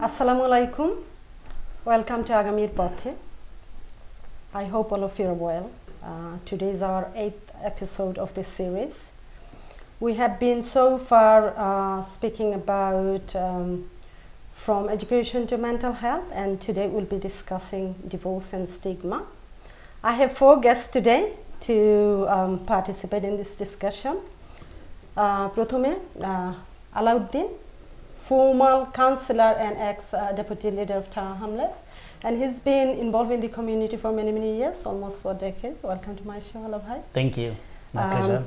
Assalamu alaikum. Welcome to Agamir Pothe. I hope all of you are well. Today is our 8th episode of this series. We have been so far speaking about from education to mental health, and today we'll be discussing divorce and stigma. I have 4 guests today to participate in this discussion. Prothome Uddin, former councillor and ex-deputy leader of town hamlets, and he's been involved in the community for many years, almost 4 decades. Welcome to my show, Bhai. Thank you. My pleasure.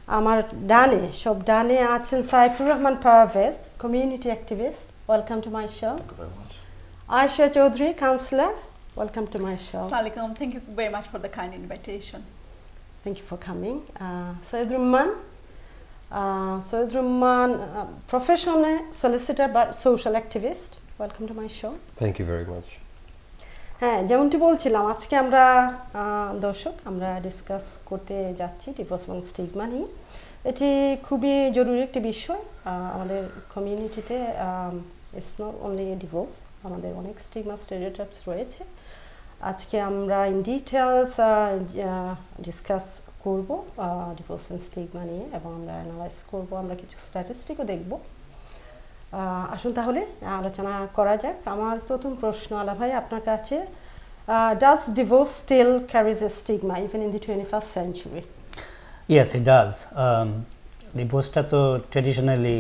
Amar Dane, Shop Dane achen Sayfur Rahman Parvez, community activist. Welcome to my show. Thank you very much. Aisha Chaudhary, councillor. Welcome to my show. Assalamualaikum. Thank you very much for the kind invitation. Thank you for coming. Syed Rumman. Syed Rumman, professional solicitor but social activist. Welcome to my show. Thank you very much. হ্যাঁ যেমনটি বলছিলাম আজকে আমরা দর্শক আমরা discuss করতে যাচ্ছি divorce এবং স্টিগমা নিয়ে। এটি খুবই জরুরি একটি বিষয় আমাদের কমিউনিটিতে। ইটস নট অনলি ডিভোর্স, আমাদের অনেক স্টিগমা স্টেরিওটাইপস রয়েছে। আজকে আমরা ইন ডিটেলস ডিসকাস করব ডিভোর্স এন্ড স্টিগমা নিয়ে এবং আমরা অ্যানালাইজ করব, আমরা কিছু স্ট্যাটিস্টিকও দেখব। আসুন তাহলে আলোচনা করা যাক। আমার প্রথম প্রশ্ন আলা ভাই আপনার কাছে, does divorce still carries a stigma even in the 21st century? Yes, it does. Divorce তো ট্র্যাডিশনালি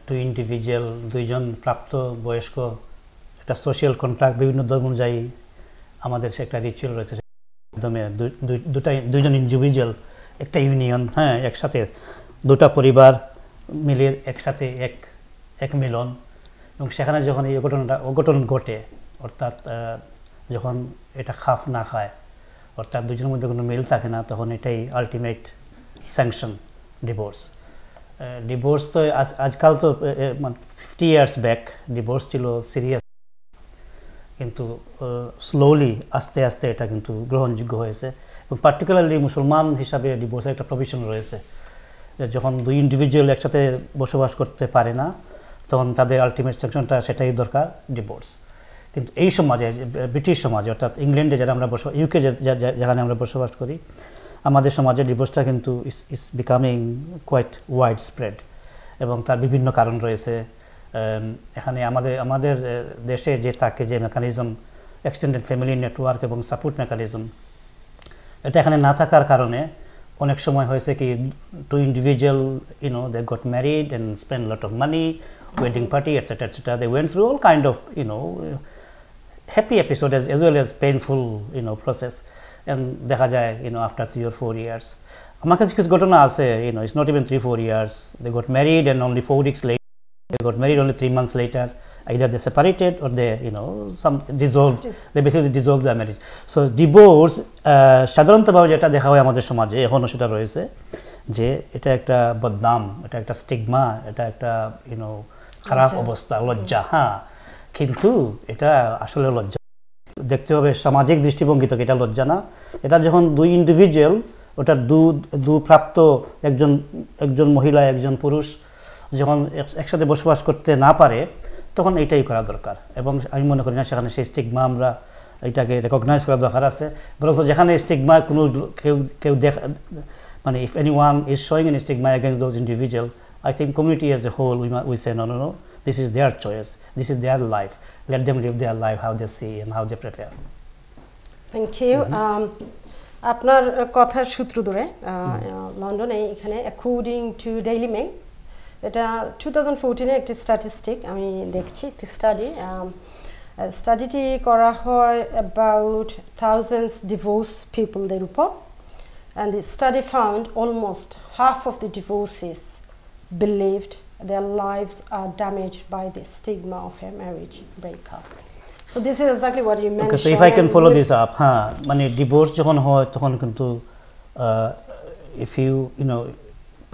টু ইন্ডিভিজুয়াল, দুইজন প্রাপ্ত বয়স্ক একটা সোশ্যাল কন্ট্রাক্ট, বিভিন্ন ধর্ম অনুযায়ী আমাদের সে একটা রিচুয়াল রয়েছে, মাধ্যমে দুইজন ইন্ডিভিজুয়াল একটা ইউনিয়ন, হ্যাঁ একসাথে দুটা পরিবার মিলে একসাথে এক মিলন, এবং সেখানে যখন এই অঘটন ঘটে, অর্থাৎ যখন এটা খাপ না খায়, অর্থাৎ দুজনের মধ্যে কোনো মিল থাকে না, তখন এটাই আলটিমেট স্যাংশন ডিভোর্স। ডিভোর্স তো আজকাল তো 50 ইয়ার্স ব্যাক ডিভোর্স ছিল সিরিয়াস, কিন্তু স্লোলি আস্তে আস্তে এটা কিন্তু গ্রহণযোগ্য হয়েছে, এবং পার্টিকুলারলি মুসলমান হিসাবে ডিভোর্সের একটা প্রভিশন রয়েছে যে যখন দুই ইন্ডিভিজুয়াল একসাথে বসবাস করতে পারে না, তখন তাদের আলটিমেট সেকশনটা সেটাই দরকার, ডিভোর্স। কিন্তু এই সমাজে, ব্রিটিশ সমাজে, অর্থাৎ ইংল্যান্ডে যারা আমরা ইউকে যেখানে আমরা বসবাস করি, আমাদের সমাজে ডিভোর্সটা কিন্তু ইস বিকামিং কোয়াইট ওয়াইড স্প্রেড, এবং তার বিভিন্ন কারণ রয়েছে। এখানে আমাদের দেশে যে মেকানিজম, এক্সটেন্ডেড ফ্যামিলি নেটওয়ার্ক এবং সাপোর্ট মেকানিজম, এটা এখানে না থাকার কারণে অনেক সময় হয়েছে কি two individual they got married and spent a lot of money, wedding party, etc. They went through all kind of happy episode as well as painful process, and দেখা যায় after 3 or 4 years আমার কাছে কিছু ঘটনা আছে, it's not even 3-4 years, they got married and only 4 weeks later they got married, only 3 months later either they separated or they some dissolved, they basically dissolved their marriage. So divorce সাধারণতভাবে যেটা দেখা হয় আমাদের সমাজে এখনও সেটা রয়েছে যে এটা একটা বদনাম, এটা একটা স্টিগমা, এটা একটা খারাপ অবস্থা, লজ্জা। হ্যাঁ, কিন্তু এটা আসলে লজ্জা দেখতে হবে সামাজিক দৃষ্টিভঙ্গি থেকে, এটা লজ্জা না। এটা যখন দুই ইন্ডিভিজুয়াল, ওটা দু প্রাপ্ত একজন মহিলা একজন পুরুষ যখন একসাথে বসবাস করতে না পারে, তখন এইটাই করা দরকার। এবং আমি মনে করি না সেখানে সেই স্টিগমা আমরা এটাকে রেকগনাইজ করা দরকার আছে, বরং যেখানে স্টিগমা কোনো কেউ মানে if anyone is showing any stigma against those individual, I think community as a whole we say no, this is their choice, this is their life, let them live their life how they see and how they prefer. Thank you. আপনার কথার সূত্র ধরে লন্ডনে এখানে according to Daily Mail, এটা 2014 এর একটি statistic আমি দেখছি, একটি স্টাডিটি করা হয় about thousands divorced people দের উপর, and the study found almost half of the divorcees believed their lives are damaged by the stigma of a marriage breakup. So this is exactly what you mentioned. Okay, so if I can follow this up, মানে divorce যখন হয় তখন কিন্তু if you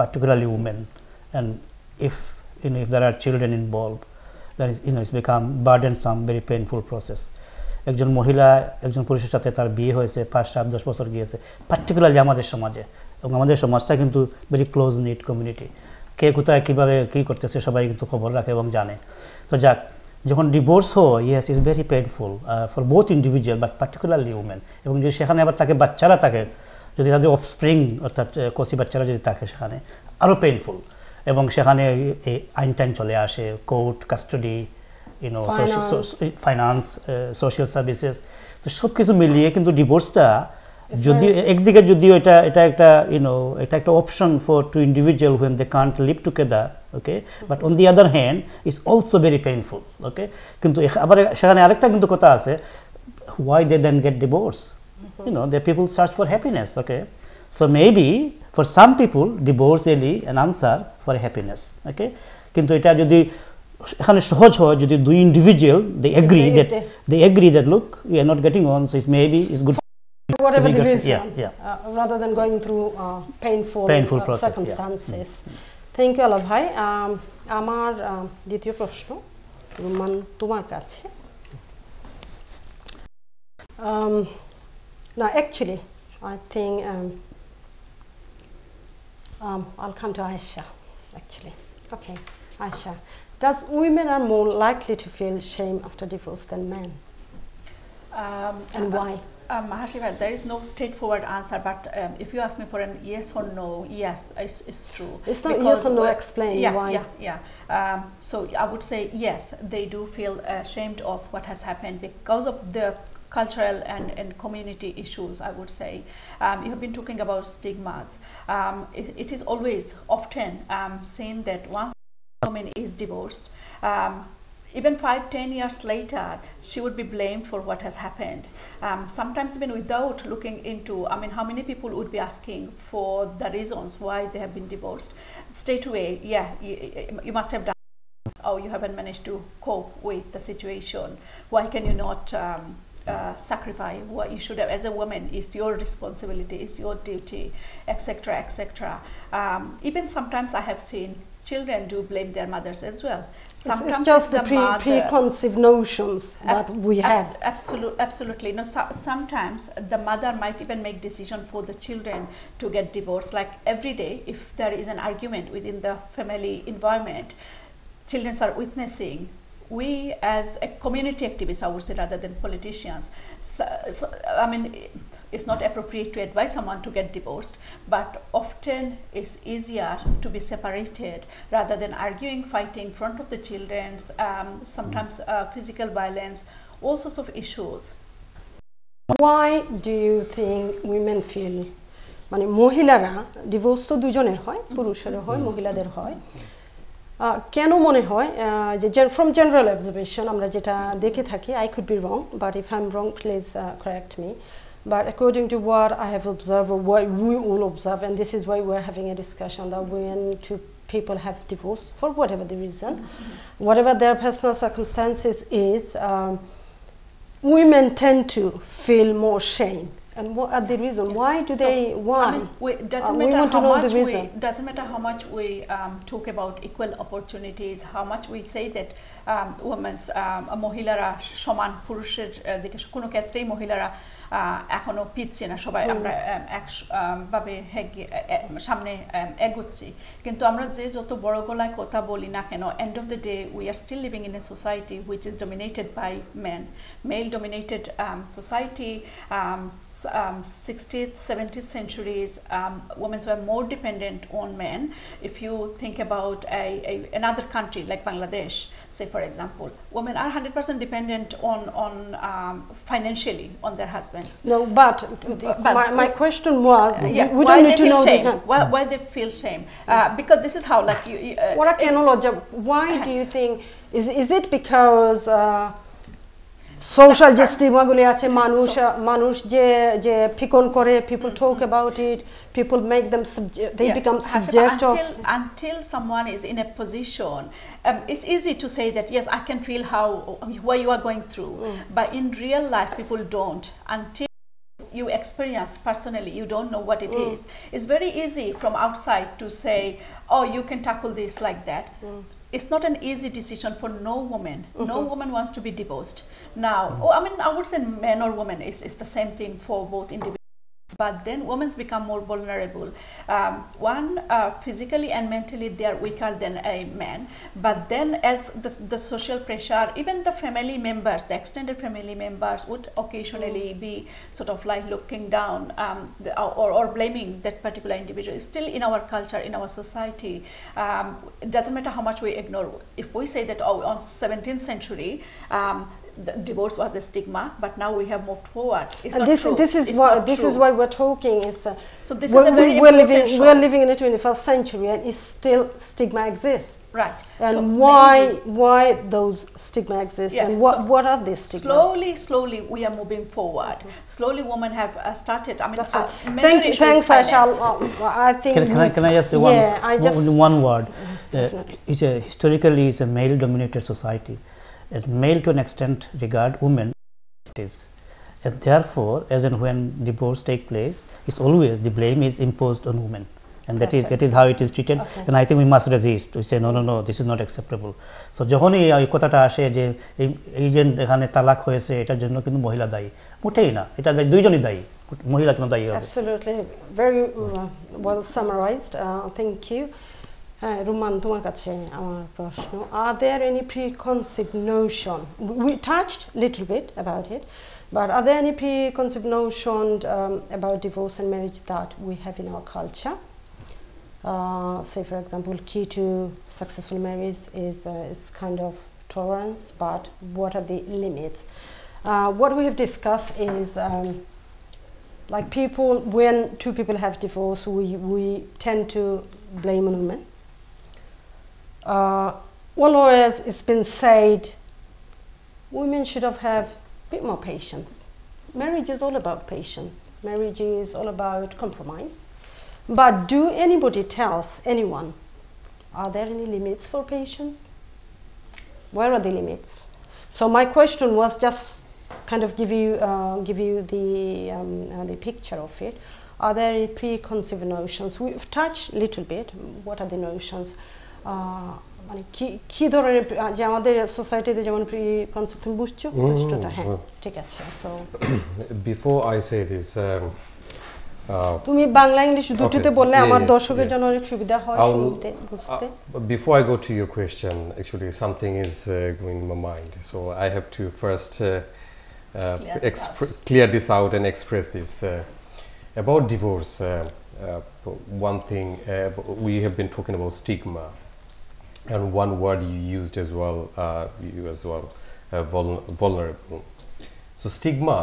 particularly women, and if there are children involved, that is it's become burdensome, very painful process. একজন মহিলা একজন পুরুষের সাথে তার বিয়ে হয়েছে, 5-7-10 বছর গিয়েছে, পার্টিকুলারলি আমাদের সমাজে, এবং আমাদের সমাজটা কিন্তু ভেরি ক্লোজ নিট কমিউনিটি, কে কোথায় কীভাবে কী করতেছে সবাই কিন্তু খবর রাখে এবং জানে। তো যাক, যখন ডিভোর্স হয় yes is very painful for both individual but particularly women এবং যদি সেখানে আবার তাকে বাচ্চারা থাকে যদি তাদের অফস্প্রিং অর্থাৎ কচি বাচ্চারা যদি থাকে সেখানে আরও পেইনফুল এবং সেখানে আইন চলে আসে court custody finance social services তো সব কিছু মিলিয়ে কিন্তু ডিভোর্সটা যদি একদিকে যদিও এটা একটা এটা একটা option for two individual when they can't live together okay but on the other hand is also very painful okay কিন্তু আবার সেখানে আরেকটা কিন্তু কথা আছে why they then get divorced the people search for happiness okay so maybe for some people divorce really an answer for happiness okay কিন্তু এটা যদি এখানে সহজ হয় যদি দুই individual they agree that look we are not getting on so it's good whatever the reason rather than going through painful process, circumstances thank you আলা ভাই আমার দ্বিতীয় প্রশ্ন রুমান তোমার কাছে now actually I think I'll come to Aisha actually okay Aisha does women are more likely to feel shame after divorce than men and why Mahashiva, there is no straightforward answer, but if you ask me for an yes or no, yes, it's true. It's not yes or no, explain why. So I would say yes, they do feel ashamed of what has happened because of the cultural and community issues, I would say. You have been talking about stigmas. It is always often seen that once a woman is divorced, even 5-10 years later, she would be blamed for what has happened. Sometimes even without looking into, how many people would be asking for the reasons why they have been divorced. Straight away, you must have done, you haven't managed to cope with the situation. Why can you not sacrifice what you should have as a woman? It's your responsibility, it's your duty, etc., etc. Even sometimes I have seen children do blame their mothers as well. Sometimes it's just the preconceived notions that we have. Absolutely. No, sometimes the mother might even make decision for the children to get divorced. Like every day, if there is an argument within the family environment, children are witnessing. We as a community activists, I would say, rather than politicians, it's not appropriate to advise someone to get divorced, but often it's easier to be separated rather than arguing, fighting in front of the children, sometimes physical violence, all sorts of issues. Why do you think women feel, মহিলারা divorce তো দুজনের হয় পুরুষের হয় মহিলাদের হয় কেন মনে হয় যে from general observation আমরা যেটা দেখে থাকি I could be wrong but if I'm wrong please correct me but according to what I have observed or what we all observe and this is why we're having a discussion that when two people have divorced for whatever the reason whatever their personal circumstances is women tend to feel more shame. And what are the reasons? Why do they? Why? We want to know the reason. Doesn't matter how much we talk about equal opportunities, how much we say that women's মহিলারা সমান পুরুষের দিকে কোনো ক্ষেত্রেই মহিলারা এখনো পিছছে না সবাই আমরা একভাবে সামনে এগোচ্ছি কিন্তু আমরা যে যত বড় গলায় কথা বলি না কেন end of the day we are still living in a society which is dominated by men male dominated society 60th 70th centuries women were more dependent on men if you think about another country like Bangladesh say for example women are 100% dependent on financially on their husbands. No, but my question was, we don't need to know why they feel shame. Because this is how, like you. Why do you think? Is it because social যে স্টিগমাগুলি আছে মানুষ যে ফিকন করে people talk about it, people make them they become subject of. Until someone is in a position, it's easy to say that yes, I can feel what you are going through, but in real life people don't until you experience personally, you don't know what it is. It's very easy from outside to say, oh, you can tackle this like that. It's not an easy decision for no woman. No woman wants to be divorced. Now, I would say men or women, it's the same thing for both individuals. but then women become more vulnerable. Physically and mentally they are weaker than a man, but then as the social pressure, even the family members, the extended family members would occasionally be sort of like looking down or blaming that particular individual. Still in our culture, in our society, it doesn't matter how much we ignore. If we say that on 17th century, the divorce was a stigma, but now we have moved forward. It's and not true. This is why we're talking. Is so this is a very we're living in the 21st century, and still stigma exists. Right. And so why those stigma exist, and what are these stigmas? Slowly we are moving forward. Slowly women have started. I mean, that's thanks Aisha. I think. Can I just say one word? Historically, it's a male-dominated society. And male to an extent regard women is, and therefore as and when divorce take place, it's always the blame is imposed on women, and that is how it is treated. Okay. And I think we must resist. We say no, this is not acceptable. So যখনই এই কথাটা আসে যে এই যে এখানে তালাক হয়েছে এটার জন্য কিন্তু মহিলা দায়ী, মোটেই না, এটা দুইজনই দায়ী, মহিলা কেন দায়ী হবে? Absolutely, very well summarized. Thank you. Rumman, তোমার কাছে আমার প্রশ্ন, are there any preconceived notion, we touched a little bit about it, but are there any preconceived notions about divorce and marriage that we have in our culture? Say for example, key to successful marriage is kind of tolerance, but what are the limits? What we have discussed is like when two people have divorce, we tend to blame on women. Always it's been said women should have a bit more patience. Marriage is all about patience. Marriage is all about compromise. But do anybody tells anyone, are there any limits for patience? Where are the limits? So my question was just kind of give you the picture of it. Are there any preconceived notions? We've touched a little bit. What are the notions? মানে কি ধরনের যে আমাদের সোসাইটিতে যেমন pre-concept তুমি বুঝছো কষ্টটা? হ্যাঁ, ঠিক আছে। So before I say this, তুমি বাংলা ইংলিশ দুটোতে বললে আমার দর্শকের জন্য অনেক সুবিধা হয় শুনতে বুঝতে। Before I go to your question, actually something is going in my mind, so I have to first clear this out and express this about divorce. One thing we have been talking about stigma, and one word you used as well, vulnerable. So stigma,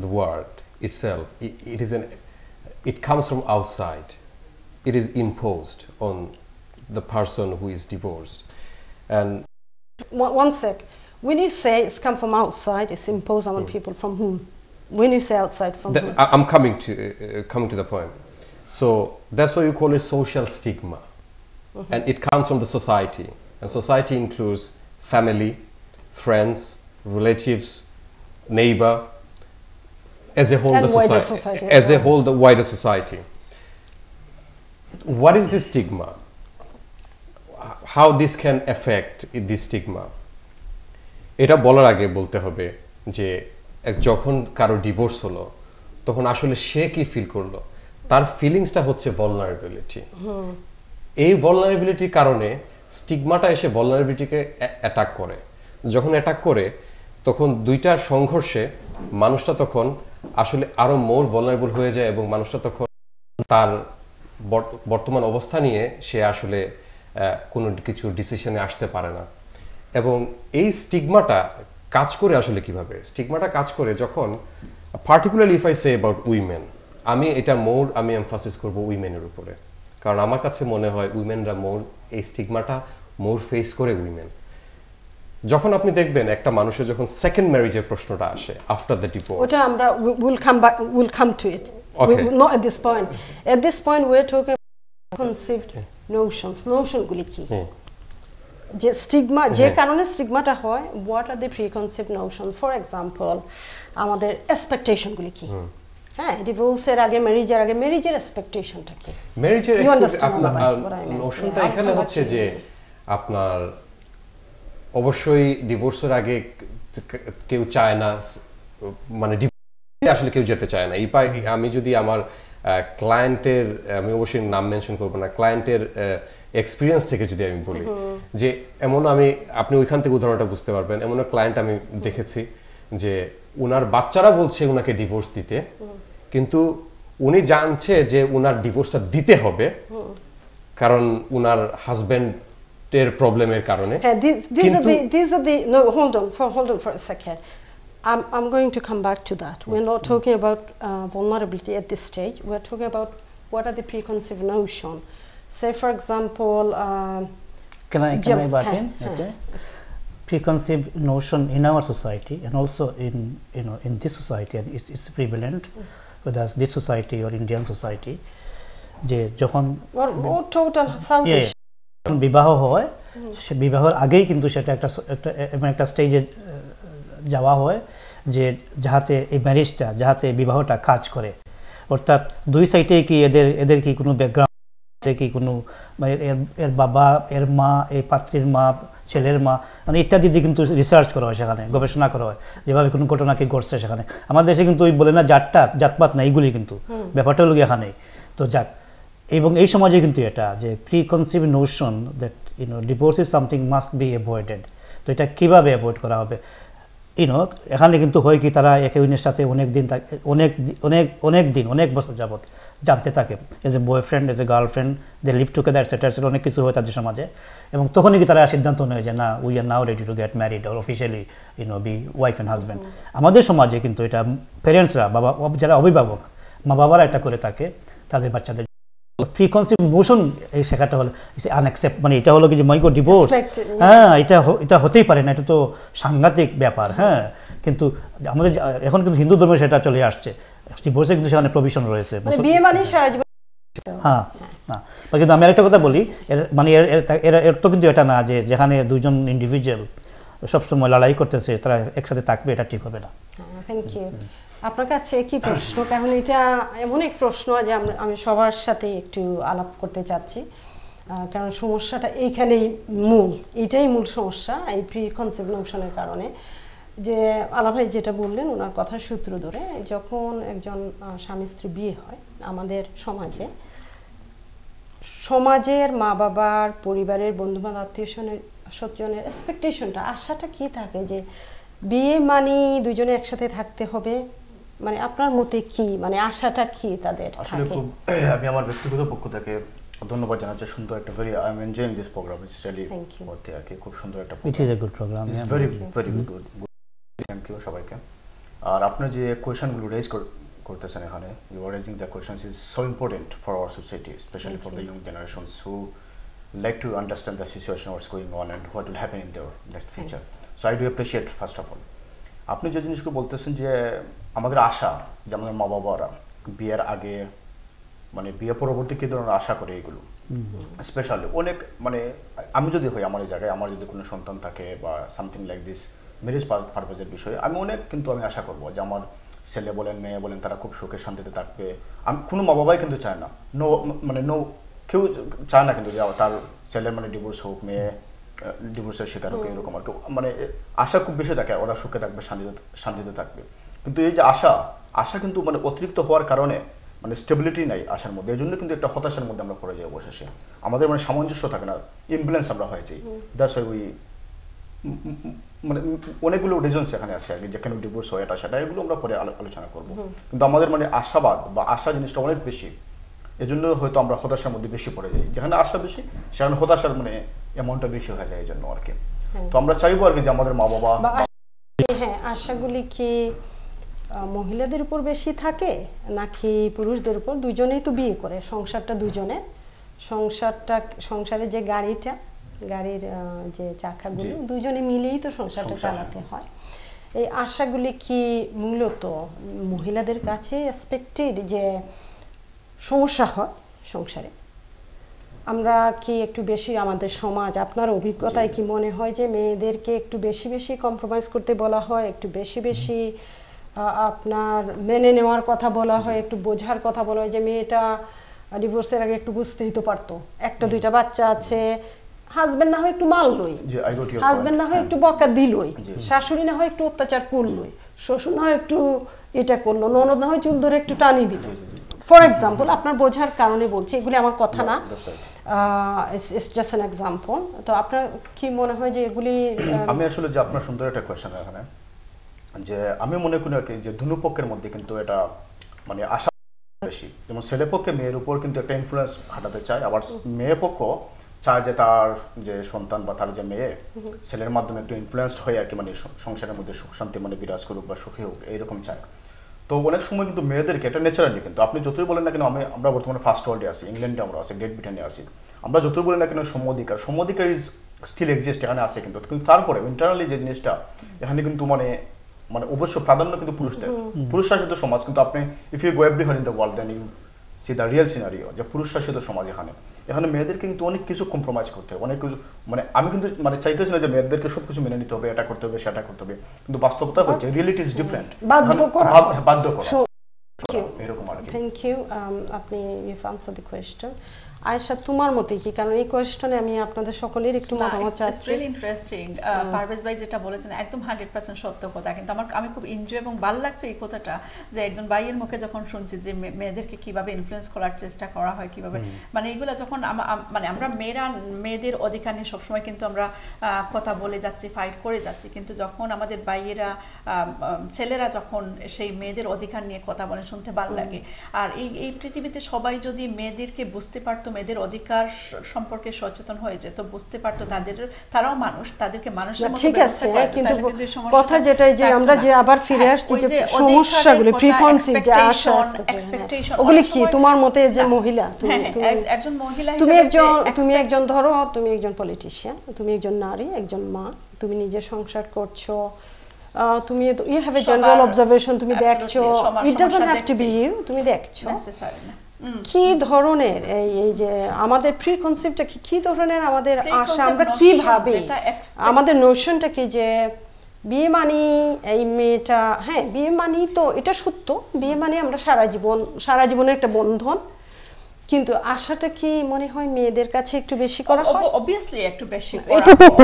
the word itself, it comes from outside. It is imposed on the person who is divorced. And one sec, when you say it's come from outside, it's imposed on people, from whom? When you say outside, from whom? I'm coming to the point. So that's why you call it social stigma. And it comes from the society, and society includes family, friends, relatives, neighbor, as a whole, and the society, as a whole, the wider society. What is this stigma? How this can affect this stigma? এটা বলার আগে বলতে হবে যে যখন কারো divorce হলো তখন আসলে সে কি ফিল করলো, তার ফিলিংসটা হচ্ছে vulnerability. এই vulnerability কারণে স্টিগমাটা এসে vulnerabilityকে অ্যাটাক করে। যখন অ্যাটাক করে তখন দুইটার সংঘর্ষে মানুষটা তখন আসলে আরো মোর vulnerable হয়ে যায়, এবং মানুষটা তখন তার বর্তমান অবস্থা নিয়ে সে আসলে কোনো কিছু ডিসিশনে আসতে পারে না। এবং এই স্টিগমাটা কাজ করে আসলে কিভাবে? স্টিগমাটা কাজ করে যখন, particularly if I say about women, আমি এমফাসিস করব উইমেনের উপরে, কারণ আমার কাছে মনে হয় উইমেনরা মোর এই স্টিগমাটা মোর ফেস করে। উইমেন যখন আপনি দেখবেন একটা মানুষের যখন সেকেন্ড ম্যারেজের প্রশ্নটা আসে আফটার দ্য ডিভোর্স, ওটা আমরা will come to it, not at this point. At this point we're talking about conceived notionগুলি কি, যে স্টিগমা, যে কারণে স্টিগমাটা হয়, what are the preconceived notions? For example, আমাদের এক্সপেকটেশনগুলি কি? হ্যাঁ, ডিভোর্সের আগে, ম্যারেজের আগে, ম্যারেজের এক্সপেকটেশনটা কি? ম্যারেজের নোশনটা এখানে হচ্ছে যে আপনার অবশ্যই ডিভোর্সের আগে কেউ চায় না, মানে আসলে কেউ যেতে চায় না। আমি যদি আমার ক্লায়েন্টের, আমি অবশ্যই নাম মেনশন করবো না, ক্লায়েন্টের এক্সপিরিয়েন্স থেকে যদি আমি বলি যে এমন আপনি ওইখান থেকে উদাহরণটা বুঝতে পারবেন, এমন ক্লায়েন্ট আমি দেখেছি যে উনার বাচ্চারা বলছে উনাকে ডিভোর্স দিতে, কিন্তু উনি জানছে যে উনার ডিভোর্সটা দিতে হবে কারণ উনার হাজবেন্ডের প্রবলেমের কারণে। These are the no, hold on for a second. I'm going to come back to that. We're not talking about vulnerability at this stage. We're talking about what are the preconceived notion. Say, for example, can I butt in? Okay. Preconceived notion in our society and also in this society, and it's prevalent, whether it's this society or Indian society. যে যখন total South Asia বিবাহ হয়, সে বিবাহের আগেই কিন্তু সেটা একটা স্টেজে যাওয়া হয় যে যাহাতে এই ম্যারেজটা, যাহাতে বিবাহটা কাজ করে, অর্থাৎ দুই সাইডে কি এদের কি কোনো ব্যাকগ্রাউন্ড, কি কোনো মানে এর বাবা, এর মা, এই পাত্রীর মা, ছেলের মা, মানে ইত্যাদি দিয়ে কিন্তু রিসার্চ করা হয়, সেখানে গবেষণা করা হয় যেভাবে কোনো ঘটনা কি ঘটছে সেখানে। আমাদের দেশে কিন্তু ওই বলে না জাতপাত না, এইগুলি কিন্তু ব্যাপারটা হলো এখানে। তো যাক, এবং এই সমাজে কিন্তু এটা যে preconceive notion that divorce is something must be avoided. তো এটা কীভাবে অ্যাভয়েড করা হবে? এখানে কিন্তু হয় কি, তারা একে অন্যের সাথে অনেক বছর যাবত জানতে থাকে, as a boyfriend, as a girlfriend, they live together et cetera, অনেক কিছু হয় তাদের সমাজে। এবং তখনই কি তারা সিদ্ধান্ত নেয় যে না, we are now ready to get married or officially be wife and husband. আমাদের সমাজে কিন্তু এটা প্যারেন্টসরা, যারা অভিভাবক, মা বাবারা এটা করে থাকে তাদের বাচ্চাদের। প্রিকনসিভ নোশন এই শেখাটা হলো আনএক্সেপ্ট, মানে এটা হলো কি যে মাইগো ডিভোর্স, হ্যাঁ এটা হতেই পারে না, এটা তো সাংঘাতিক ব্যাপার। হ্যাঁ, কিন্তু আমাদের এখন কিন্তু হিন্দু ধর্মে সেটা চলে আসছে, ডিভোর্সে কিন্তু সেখানে প্রভিশন রয়েছে। হ্যাঁ, কিন্তু আমি আরেকটা কথা বলি, মানে এর তো কিন্তু এটা না যে যেখানে দুজন ইন্ডিভিজুয়াল সবসময় লড়াই করতেছে তারা একসাথে থাকবে, এটা ঠিক হবে না। Thank you. আপনার কাছে কি প্রশ্ন, কারণ এটা এমন এক প্রশ্ন যে আমি সবার সাথে একটু আলাপ করতে চাচ্ছি, কারণ সমস্যাটা এইখানেই এটাই মূল সমস্যা, এই প্রিকনসিভ নোশনের কারণে। যে আলা ভাই যেটা বললেন ওনার কথার সূত্র ধরে, যখন একজন স্বামী স্ত্রী বিয়ে হয় আমাদের সমাজের মা বাবার, পরিবারের, বন্ধুবান্ধব, আত্মীয় স্বজনের এক্সপেকটেশনটা, আশাটা কি থাকে যে বিয়ে মানে দুজনে একসাথে থাকতে হবে, মানে আপনার মতে কি, মানে আশাটা কি তাদের আসলে খুব, আমি আমার ব্যক্তিগত পক্ষ থেকে ধন্যবাদ জানাচ্ছি। সুন্দর একটা I am enjoying this programme, it's really worth আর কি, খুব সুন্দর একটা it is a good programme, it's very good. Thank you সবাইকে। আর আপনি যে কোয়েশ্চনগুলো রেজ করতেছেন এখানে, you are raising the questions is so important for our society, specially for the young generations who like to understand the situation, what's going on and what will happen in their next future. So I do appreciate, first of all, আপনি যে জিনিসগুলো বলতেছেন যে আমাদের আশা, যে আমাদের মা বাবারা বিয়ের আগে মানে বিয়ে পরবর্তী কী ধরনের আশা করে, এগুলো স্পেশালি অনেক, মানে আমি যদি হই আমার এই জায়গায়, আমার যদি কোনো সন্তান থাকে বা সামথিং লাইক দিস ম্যারেজ পারপাজের বিষয়ে, আমি আশা করবো যে আমার ছেলে বলেন, মেয়ে বলেন, তারা খুব সুখে শান্তিতে থাকবে। আমি কোনো মা বাবাই কিন্তু চায় না, কেউ চায় না কিন্তু যে তার ছেলের মানে ডিভোর্স হোক, মেয়ে ডিভোর্সের শিকার হোক, এরকম আর কেউ, মানে আশা খুব বেশি থাকে, ওরা সুখে থাকবে, শান্তিতে থাকবে। কিন্তু এই যে আশা কিন্তু মানে অতিরিক্ত হওয়ার কারণে মানে স্টেবিলিটি নাই আশার মধ্যে, এই জন্য কিন্তু একটা হতাশার মধ্যে আমরা পড়ে যাই অবশেষে, আমাদের মানে সামঞ্জস্য থাকে না, ইমব্যালেন্স আমরা হয়ে যাই। দ্যাটস ওই মানে অনেকগুলো রিজনস এখানে আছে আর কি, যেখানে ডিভোর্স হয়, এটা সেটা, এগুলো আমরা পরে আলোচনা করবো। কিন্তু আমাদের মানে আশাবাদ বা আশা জিনিসটা অনেক বেশি, এজন্য হয়তো আমরা হতাশার মধ্যে বেশি পড়ে যাই, যেখানে আশা বেশি সেখানে হতাশার মানে অ্যামাউন্টটা বেশি হয়ে যায়, এই জন্য আর কি। তো আমরা চাইবো আর কি যে আমাদের মা বাবা, হ্যাঁ, আশাগুলি কি মহিলাদের উপর বেশি থাকে নাকি পুরুষদের উপর? দুজনেই তো বিয়ে করে, সংসারটা দুজনের, সংসারে যে গাড়ির যে চাকাগুলো দুজনে মিলেই তো সংসারটা চালাতে হয়। এই আশাগুলি কি মূলত মহিলাদের কাছে এক্সপেক্টেড যে সমস্যা হয় সংসারে? আমরা কি একটু বেশি, আমাদের সমাজ, আপনার অভিজ্ঞতায় কি মনে হয় যে মেয়েদেরকে একটু বেশি কম্প্রোমাইজ করতে বলা হয়, একটু বেশি আপনার মেনে নেওয়ার কথা বলা হয়, একটু বোঝার কথা বলা হয়, যে মেয়েটা ডিভোর্সের আগে একটু বুঝতেই তো পারতো, একটা দুইটা বাচ্চা আছে, হাজবেন্ড না হয় একটু মারলই, হাজবেন্ড না হয় একটু বকা দিলই, শাশুড়ি না হয় একটু অত্যাচার করলই, শ্বশুর না হয় একটু এটা করলো, ননদ না হয় চুল ধরে একটু টানি দিল, ফর এক্সাম্পল, আপনার বোঝার কারণে বলছি, এগুলি আমার কথা না, ইটস জাস্ট অ্যান এক্সাম্পল। তো আপনার কি মনে হয় যে এগুলি আমি আসলে যে আপনার সুন্দর একটা কোয়েশ্চেন এখানে, যে আমি মনে করি আর কি যে দুনো পক্ষের মধ্যে কিন্তু এটা মানে আশা বেশি, যেমন ছেলে পক্ষে মেয়ের উপর কিন্তু একটা ইনফ্লুয়েন্স খাটাতে চায়, আবার মেয়ে পক্ষ চায় যে তার যে সন্তান বা তার যে মেয়ে ছেলের মাধ্যমে একটু ইনফ্লুয়েন্সড হয়ে আর কি মানে সংসারের মধ্যে সুখ শান্তি মানে বিরাজ করুক বা সুখী হোক, এইরকম চায়। তো অনেক সময় কিন্তু মেয়েদেরকে এটা ন্যাচারালি, কিন্তু আপনি যতই বলেন না কেন, আমরা বর্তমানে ফার্স্ট ওয়ার্ল্ডে আছি, ইংল্যান্ডে আমরা আছি, গ্রেট ব্রিটেনে আছি, আমরা যতই বলি না কেন সমধিকার ইজ স্টিল এক্সিস্ট, এখানে আছে, কিন্তু তারপরে ইন্টারনালি যে জিনিসটা এখানে কিন্তু মানে অবশ্য প্রাধান্য কিন্তু পুরুষদের, পুরুষ শাসিত সমাজ। কিন্তু আপনি if you go everywhere in the world then you see the real scenario, যে পুরুষ শাসিত সমাজ এখানে মেয়েদেরকে কিন্তু অনেক কিছু কম্প্রোমাইজ করতে হবে, অনেক কিছু মানে আমি কিন্তু মানে চাইতেছি না যে মেয়েদেরকে সব কিছু মেনে নিতে হবে, এটা করতে হবে সেটা করতে হবে, কিন্তু বাস্তবতা হচ্ছে রিয়েলিটি ইজ ডিফারেন্ট, বাধ্য করা এরকম আর কি। থ্যাংক ইউ, আপনি you answer the question. Ayesha, তোমার মতে কি? কারণ এই কোয়েশ্চনে আমি আপনাদের সকলের একটু মতামত চাচ্ছি। It's really interesting. পারভেজ ভাই যেটা বলেছেন একদম 100% সত্য কথা, কিন্তু আমি খুব এনজয় এবং ভালো লাগছে এই কথাটা, যে একজন ভাইয়ের মুখে যখন শুনছি যে মেয়েদেরকে কিভাবে ইনফ্লুয়েন্স করার চেষ্টা করা হয়, কিভাবে মানে এগুলা যখন মানে আমরা মেয়েদের অধিকার নিয়ে সবসময় কিন্তু আমরা কথা বলে যাচ্ছি, ফাইট করে যাচ্ছি, কিন্তু যখন আমাদের ভাইয়েরা ছেলেরা যখন সেই মেয়েদের অধিকার নিয়ে কথা বলে শুনতে ভালো লাগে। আর এই পৃথিবীতে সবাই যদি মেয়েদেরকে বুঝতে পারতো, মেয়েদের অধিকার সম্পর্কে সচেতন হয়ে যেত, বুঝতে পারতো তারাও মানুষ, তাদেরকে মানুষের মতো ঠিক আছে, কিন্তু কথা যেটাই যে আমরা যে আবার ফিরে আসছি যে সমস্যাগুলো প্রিকনসিভ যে আশা এক্সপেকটেশন, ওগুলি কি তোমার মতে? যে মহিলা, একজন মহিলা, তুমি একজন ধরো তুমি একজন পলিটিশিয়ান, তুমি একজন নারী, একজন মা, তুমি নিজে সংসার করছো, তুমি you have a general observation, তুমি দেখছো, it doesn't have to be you, তুমি দেখছো কি ধরনের এই যে আমাদের প্রিকনসিভটা কি ধরনের আমাদের আশা, আমরা কি ভাবি, আমাদের নোশনটা কি যে বিয়ে মানি এই মেয়েটা, হ্যাঁ বিয়ে মানি তো এটা সত্য, বিয়ে মানি আমরা সারা জীবনের একটা বন্ধন, কিন্তু আশাটা কি মনে হয় মেয়েদের কাছে একটু বেশি করা হয়? অবভিয়াসলি একটু বেশি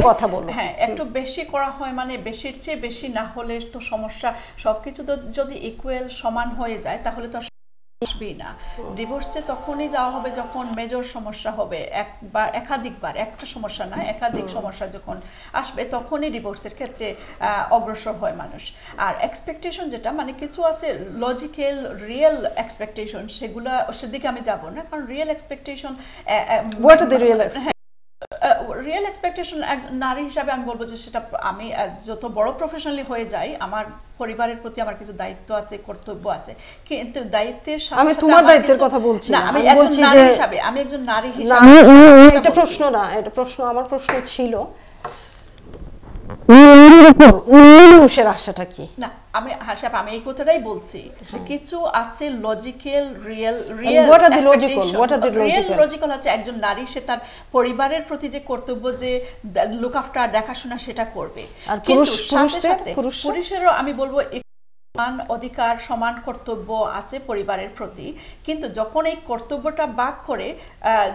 কথা বলো। হ্যাঁ, একটু বেশি করা হয়, মানে বেশির চেয়ে বেশি না হলে তো সমস্যা, সবকিছু তো যদি ইকুয়াল সমান হয়ে যায় তাহলে তো আসবেই না। ডিভোর্সে তখনই যাওয়া হবে যখন মেজর সমস্যা হবে, একাধিকবার, একটা সমস্যা না একাধিক সমস্যা যখন আসবে, তখনই ডিভোর্সের ক্ষেত্রে অগ্রসর হয় মানুষ। আর এক্সপেকটেশন যেটা মানে কিছু আছে লজিক্যাল রিয়েল এক্সপেকটেশন, সেদিকে আমি যাব না, কারণ real expectation, what are the real real expectation নারী হিসাবে আমি বলবো যে সেটা আমি যত বড় প্রফেশনালি হয়ে যাই, আমার পরিবারের প্রতি আমার কিছু দায়িত্ব আছে, কর্তব্য আছে, কিন্তু দায়িত্বের সাথে আমি তোমার দায়িত্বের কথা বলছি না, আমি বলছি যে আমি একজন নারী হিসাবে, এটা প্রশ্ন না, এটা প্রশ্ন, আমার প্রশ্ন ছিল মানুষের আশাটা কি? না, আমি এই কথাটাই বলছি যে কিছু আছে লজিক্যাল রিয়েল লজিক্যাল আছে, একজন নারী সে তার পরিবারের প্রতি যে কর্তব্য, যে লুক আফটার, দেখাশোনা, সেটা করবে। আর পুরুষেরও আমি বলবো সমান অধিকার, সমান কর্তব্য আছে পরিবারের প্রতি, কিন্তু যখন এই কর্তব্যটা ভাগ করে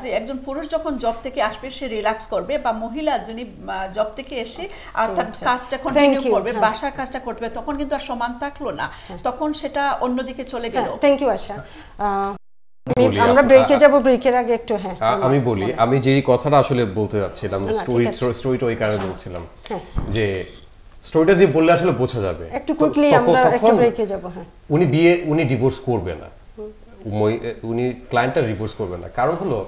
যে একজন পুরুষ যখন জব থেকে আসবে সে রিল্যাক্স করবে, বা মহিলা যিনি জব থেকে এসে আর তার কাজটা কন্টিনিউ করবে, বাসার কাজটা করবে, তখন কিন্তু আর সমান থাকলো না, তখন সেটা অন্যদিকে চলে গেল। থ্যাংক ইউ আশা। আমরা ব্রেকে যাব, ব্রেকের আগে একটু আমি বলি, আমি যেই কথাটা আসলে বলতে যাচ্ছিলাম, স্টোরিটা ওই কারণে বলছিলাম যে স্টোরিটা দিয়ে বললে আসলে বোঝা যাবে। একটু কুইকলি আমরা একটু ব্রেকে যাব। হ্যাঁ, উনি ডিভোর্স করবে না, উনি ক্লায়েন্টটা ডিভোর্স করবে না, কারণ হলো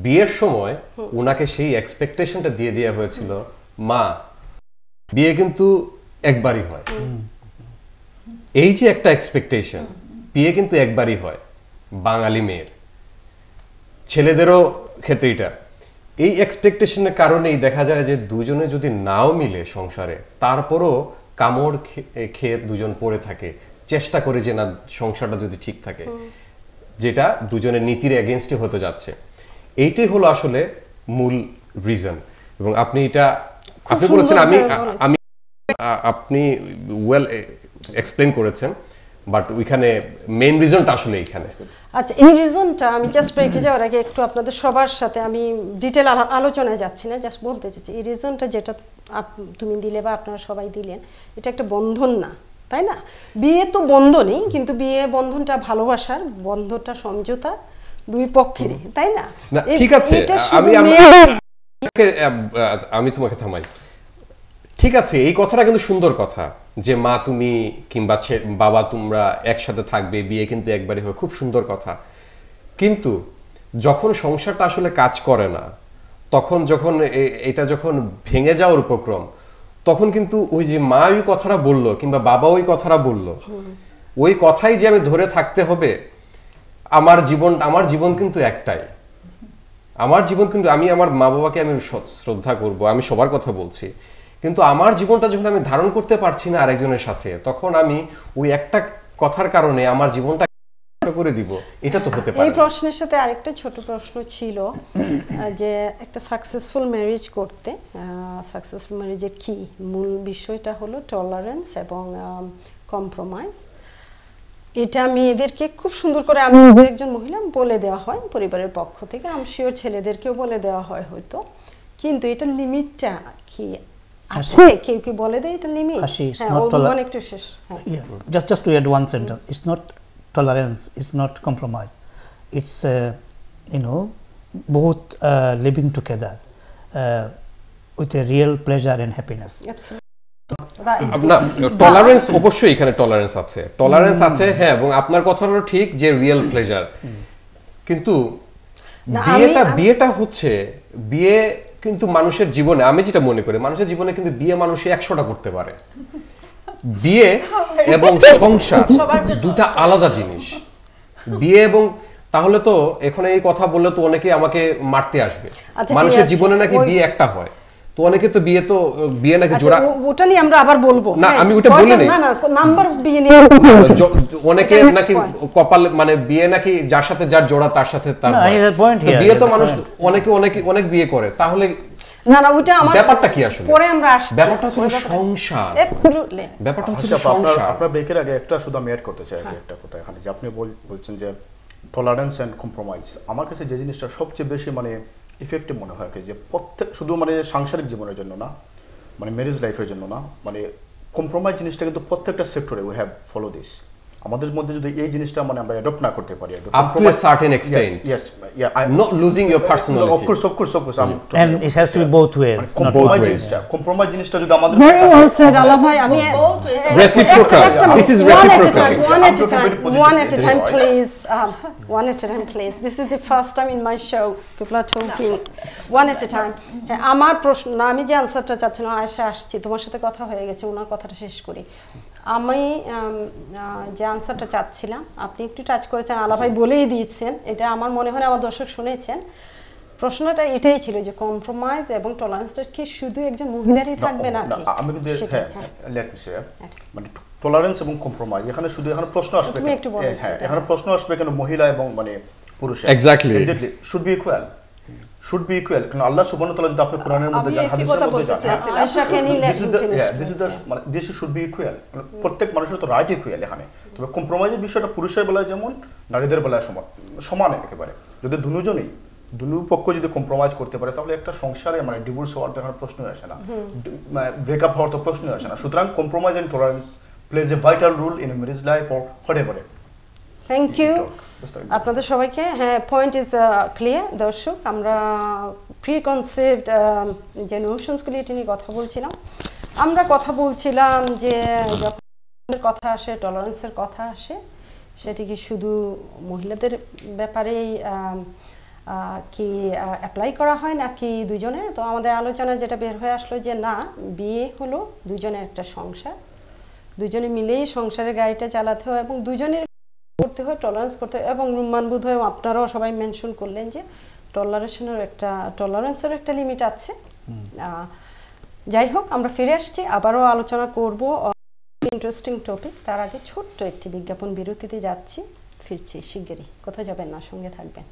বিয়ের সময় উনাকে সেই এক্সপেকটেশনটা দিয়ে দেওয়া হয়েছিল, মা বিয়ে কিন্তু একবারই হয়, এই যে একটা এক্সপেকটেশন, বিয়ে কিন্তু একবারই হয় বাঙালি মেয়ের, ছেলেদেরও ক্ষেত্রে এটা, এই এক্সপেকটেশনের কারণেই দেখা যায় যে দুজনে যদি নাও মিলে সংসারে, তারপরও কামড় খেয়ে দুজন পড়ে থাকে, চেষ্টা করে যে না সংসারটা যদি ঠিক থাকে, যেটা দুজনের নীতির এগেইনস্টে হতে যাচ্ছে। এইটাই হলো আসলে মূল রিজন। এবং আপনি বলেছেন, আপনি ওয়েল এক্সপ্লেন করেছেন, বাট ওইখানে মেইন রিজনটা আসলে এইখানে। আচ্ছা, এই রিজনটা আমি জাস্ট ব্রেকে যাওয়ার আগে একটু আপনাদের সবার সাথে আমি ডিটেল আলোচনায় যাচ্ছি না, জাস্ট বলতে চাইছি এই রিজনটা যেটা তুমি দিলে বা আপনারা সবাই দিলেন, এটা একটা বন্ধন না, তাই না? বিয়ে তো বন্ধনই, কিন্তু বিয়ে বন্ধনটা ভালোবাসার, বন্ধনটা সমঝোতার, দুই পক্ষেরই, তাই না? ঠিক আছে, আমি তোমাকে থামাই। ঠিক আছে, এই কথাটা কিন্তু সুন্দর কথা যে মা তুমি কিংবা বাবা তোমরা একসাথে থাকবে, বিয়ে কিন্তু একবারই হয়, খুব সুন্দর কথা। কিন্তু যখন সংসারটা আসলে কাজ করে না, তখন যখন এটা যখন ভেঙে যাওয়ার উপক্রম, তখন কিন্তু ওই যে মা ওই কথাটা বললো কিংবা বাবা ওই কথাটা বললো, ওই কথাই যে আমি ধরে থাকতে হবে, আমার জীবন কিন্তু একটাই, আমার জীবন কিন্তু আমি আমার মা বাবাকে আমি শ্রদ্ধা করব, আমি সবার কথা বলছি, কিন্তু আমার জীবনটা যখন আমি ধারণ করতে পারছি না আরেকজনের সাথে, তখন আমি ওই একটা কথার কারণে আমার জীবনটা করে দিব, এটা তো হতে পারে। এই প্রশ্নের সাথে আরেকটা ছোট প্রশ্ন ছিল যে একটা সাকসেসফুল ম্যারেজ করতে, সাকসেসফুল ম্যারেজের কি মূল বিষয়টা হলো টলারেন্স এবং কম্প্রোমাইজ। এটা মেয়েদেরকে খুব সুন্দর করে, আমি একজন মহিলা, বলে দেওয়া হয় পরিবারের পক্ষ থেকে, আমি শিওর ছেলেদেরকেও বলে দেওয়া হয় হয়তো, কিন্তু এটা লিমিটটা কি আছে? কেউ কি বলে দেয় এটা লিমিট? হ্যাঁ, একটু শেষ। Just to add one sentence, it's not tolerance, it's not compromise, it's both living together with a real pleasure and happiness. Tolerance অবশ্যই এখানে টলারেন্স আছে, হ্যাঁ, এবং আপনার কথাটাও ঠিক যে রিয়েল প্লেজার, কিন্তু বিয়েটা হচ্ছে বিয়ে কিন্তু মানুষের জীবনে, আমি যেটা মনে করি, মানুষের জীবনে কিন্তু বিয়ে মানুষে 100টা করতে পারে। বিয়ে এবং সংসার দুটা আলাদা জিনিস। বিয়ে এবং, তাহলে তো এখানে এই কথা বললে তো অনেকে আমাকে মারতে আসবে। মানুষের জীবনে নাকি বিয়ে একটা হয়, তো অনেকে তো বিয়ে নাকি জোড়া, ওটা নিয়ে আমরা আবার বলবো। না, আমি ওটা বলি নাই, না নাম্বার অফ বিয়ে নিয়ে অনেকে নাকি কপাল, মানে বিয়ে নাকি যার সাথে যার জোড়া তার সাথে তার, বিয়ে তো মানুষ অনেক বিয়ে করে, তাহলে না ওটা আমার ব্যাপারটা কি আসলে? পরে আমরা আসছি, ব্যাপারটা হচ্ছে সংসার, অ্যাবসলিউটলি ব্যাপারটা হচ্ছে সংসার। আপনার ব্রেকের আগে একটা শুধু আমি অ্যাড করতে চাই একটা কথা এখানে, যে আপনি বলছেন যে টলারেন্স এন্ড কম্প্রোমাইজ। আমার কাছে যে জিনিসটা সবচেয়ে বেশি মানে ইফেক্টিভ মনে হয়, যে প্রত্যেক, শুধু মানে সাংসারিক জীবনের জন্য না, মানে ম্যারেজ লাইফের জন্য না, মানে কম্প্রোমাইজ জিনিসটা কিন্তু প্রত্যেকটা সেক্টরে উই হ্যাভ ফলো দিস। আমাদের মধ্যে যদি এই জিনিসটা মানে আমরা অ্যাডপ্ট না করতে পারি, up to a certain extent, yes, yeah, I'm not losing your personality, of course and it has to be both ways, not both ways. Compromise জিনিসটা যদি আমাদের very well said আলা ভাই, আমি reciprocal, this is reciprocal, one at a time please, one at a time please, this is the first time in my show people are talking one at a time. আমার প্রশ্ন না, আমি যে আনসারটা চাচ্ছিলাম, আয়শা আসছি, তোমার সাথে কথা হয়ে গেছে, ওনার কথাটা শেষ করি। আমি যে আনসারটা চাচ্ছিলাম আপনি একটু টাচ করেছেন, আলা ভাই বলেই দিয়েছেন, এটা আমার মনে হয় আমার দর্শক শুনেছেন। প্রশ্নটা এটাই ছিল যে কম্প্রোমাইজ এবং টলারেন্সটা কি শুধু একজন মহিলারই থাকবে নাকি? আমি কিন্তু লেট মি সে, মানে টলারেন্স এবং কম্প্রোমাইজ এখানে শুধু, এখানে প্রশ্ন আসবে, তুমি একটু বলো, হ্যাঁ, এখানে প্রশ্ন আসবে কেন মহিলা এবং মানে পুরুষ, exactly should be equal, should be equal, কারণ আল্লাহ সুবহানাহু ওয়া তাআলা যদি আপনি কোরআনের মধ্যে যান, হাদিসের মধ্যে যান, Ayesha can you let me finish, মানে দিস শুড বি ইকুয়াল, প্রত্যেক মানুষের তো রাইট ইকুয়াল এখানে। তবে কম্প্রোমাইজের বিষয়টা পুরুষের বেলায় যেমন নারীদের বেলায় সমান একেবারে। যদি দুই পক্ষ যদি কম্প্রোমাইজ করতে পারে, তাহলে একটা সংসারে মানে ডিভোর্স হওয়ার তো এখানে প্রশ্নই আসে না, ব্রেকআপ হওয়ার তো প্রশ্নই আসে না। সুতরাং compromise and tolerance plays a vital role in a marriage life or whatever. Thank you আপনাদের সবাইকে। হ্যাঁ, পয়েন্ট ইজ ক্লিয়ার দর্শক। আমরা প্রিকনসেভড যে নোশনসগুলি এটা নিয়ে কথা বলছিলাম। আমরা কথা বলছিলাম যে যখন কথা আসে, টলারেন্সের কথা আসে, সেটি কি শুধু মহিলাদের ব্যাপারেই কি অ্যাপ্লাই করা হয় নাকি দুজনের? তো আমাদের আলোচনায় যেটা বের হয়ে আসলো যে না, বিয়ে হলো দুজনের একটা সংসার, দুজনে মিলেই সংসারের গাড়িটা চালাতে হয় এবং দুজনের করতে হয়, টলারেন্স করতে হয়। এবং রুম্মান বোধ হয় আপনারাও সবাই মেনশন করলেন যে টলারেন্সের একটা লিমিট আছে। যাই হোক, আমরা ফিরে আসছি, আবারও আলোচনা করব ইন্টারেস্টিং টপিক। তার আগে ছোট্ট একটি বিজ্ঞাপন বিরতিতে যাচ্ছি, ফিরছি শিগগিরই। কোথায় যাবেন না, সঙ্গে থাকবেন।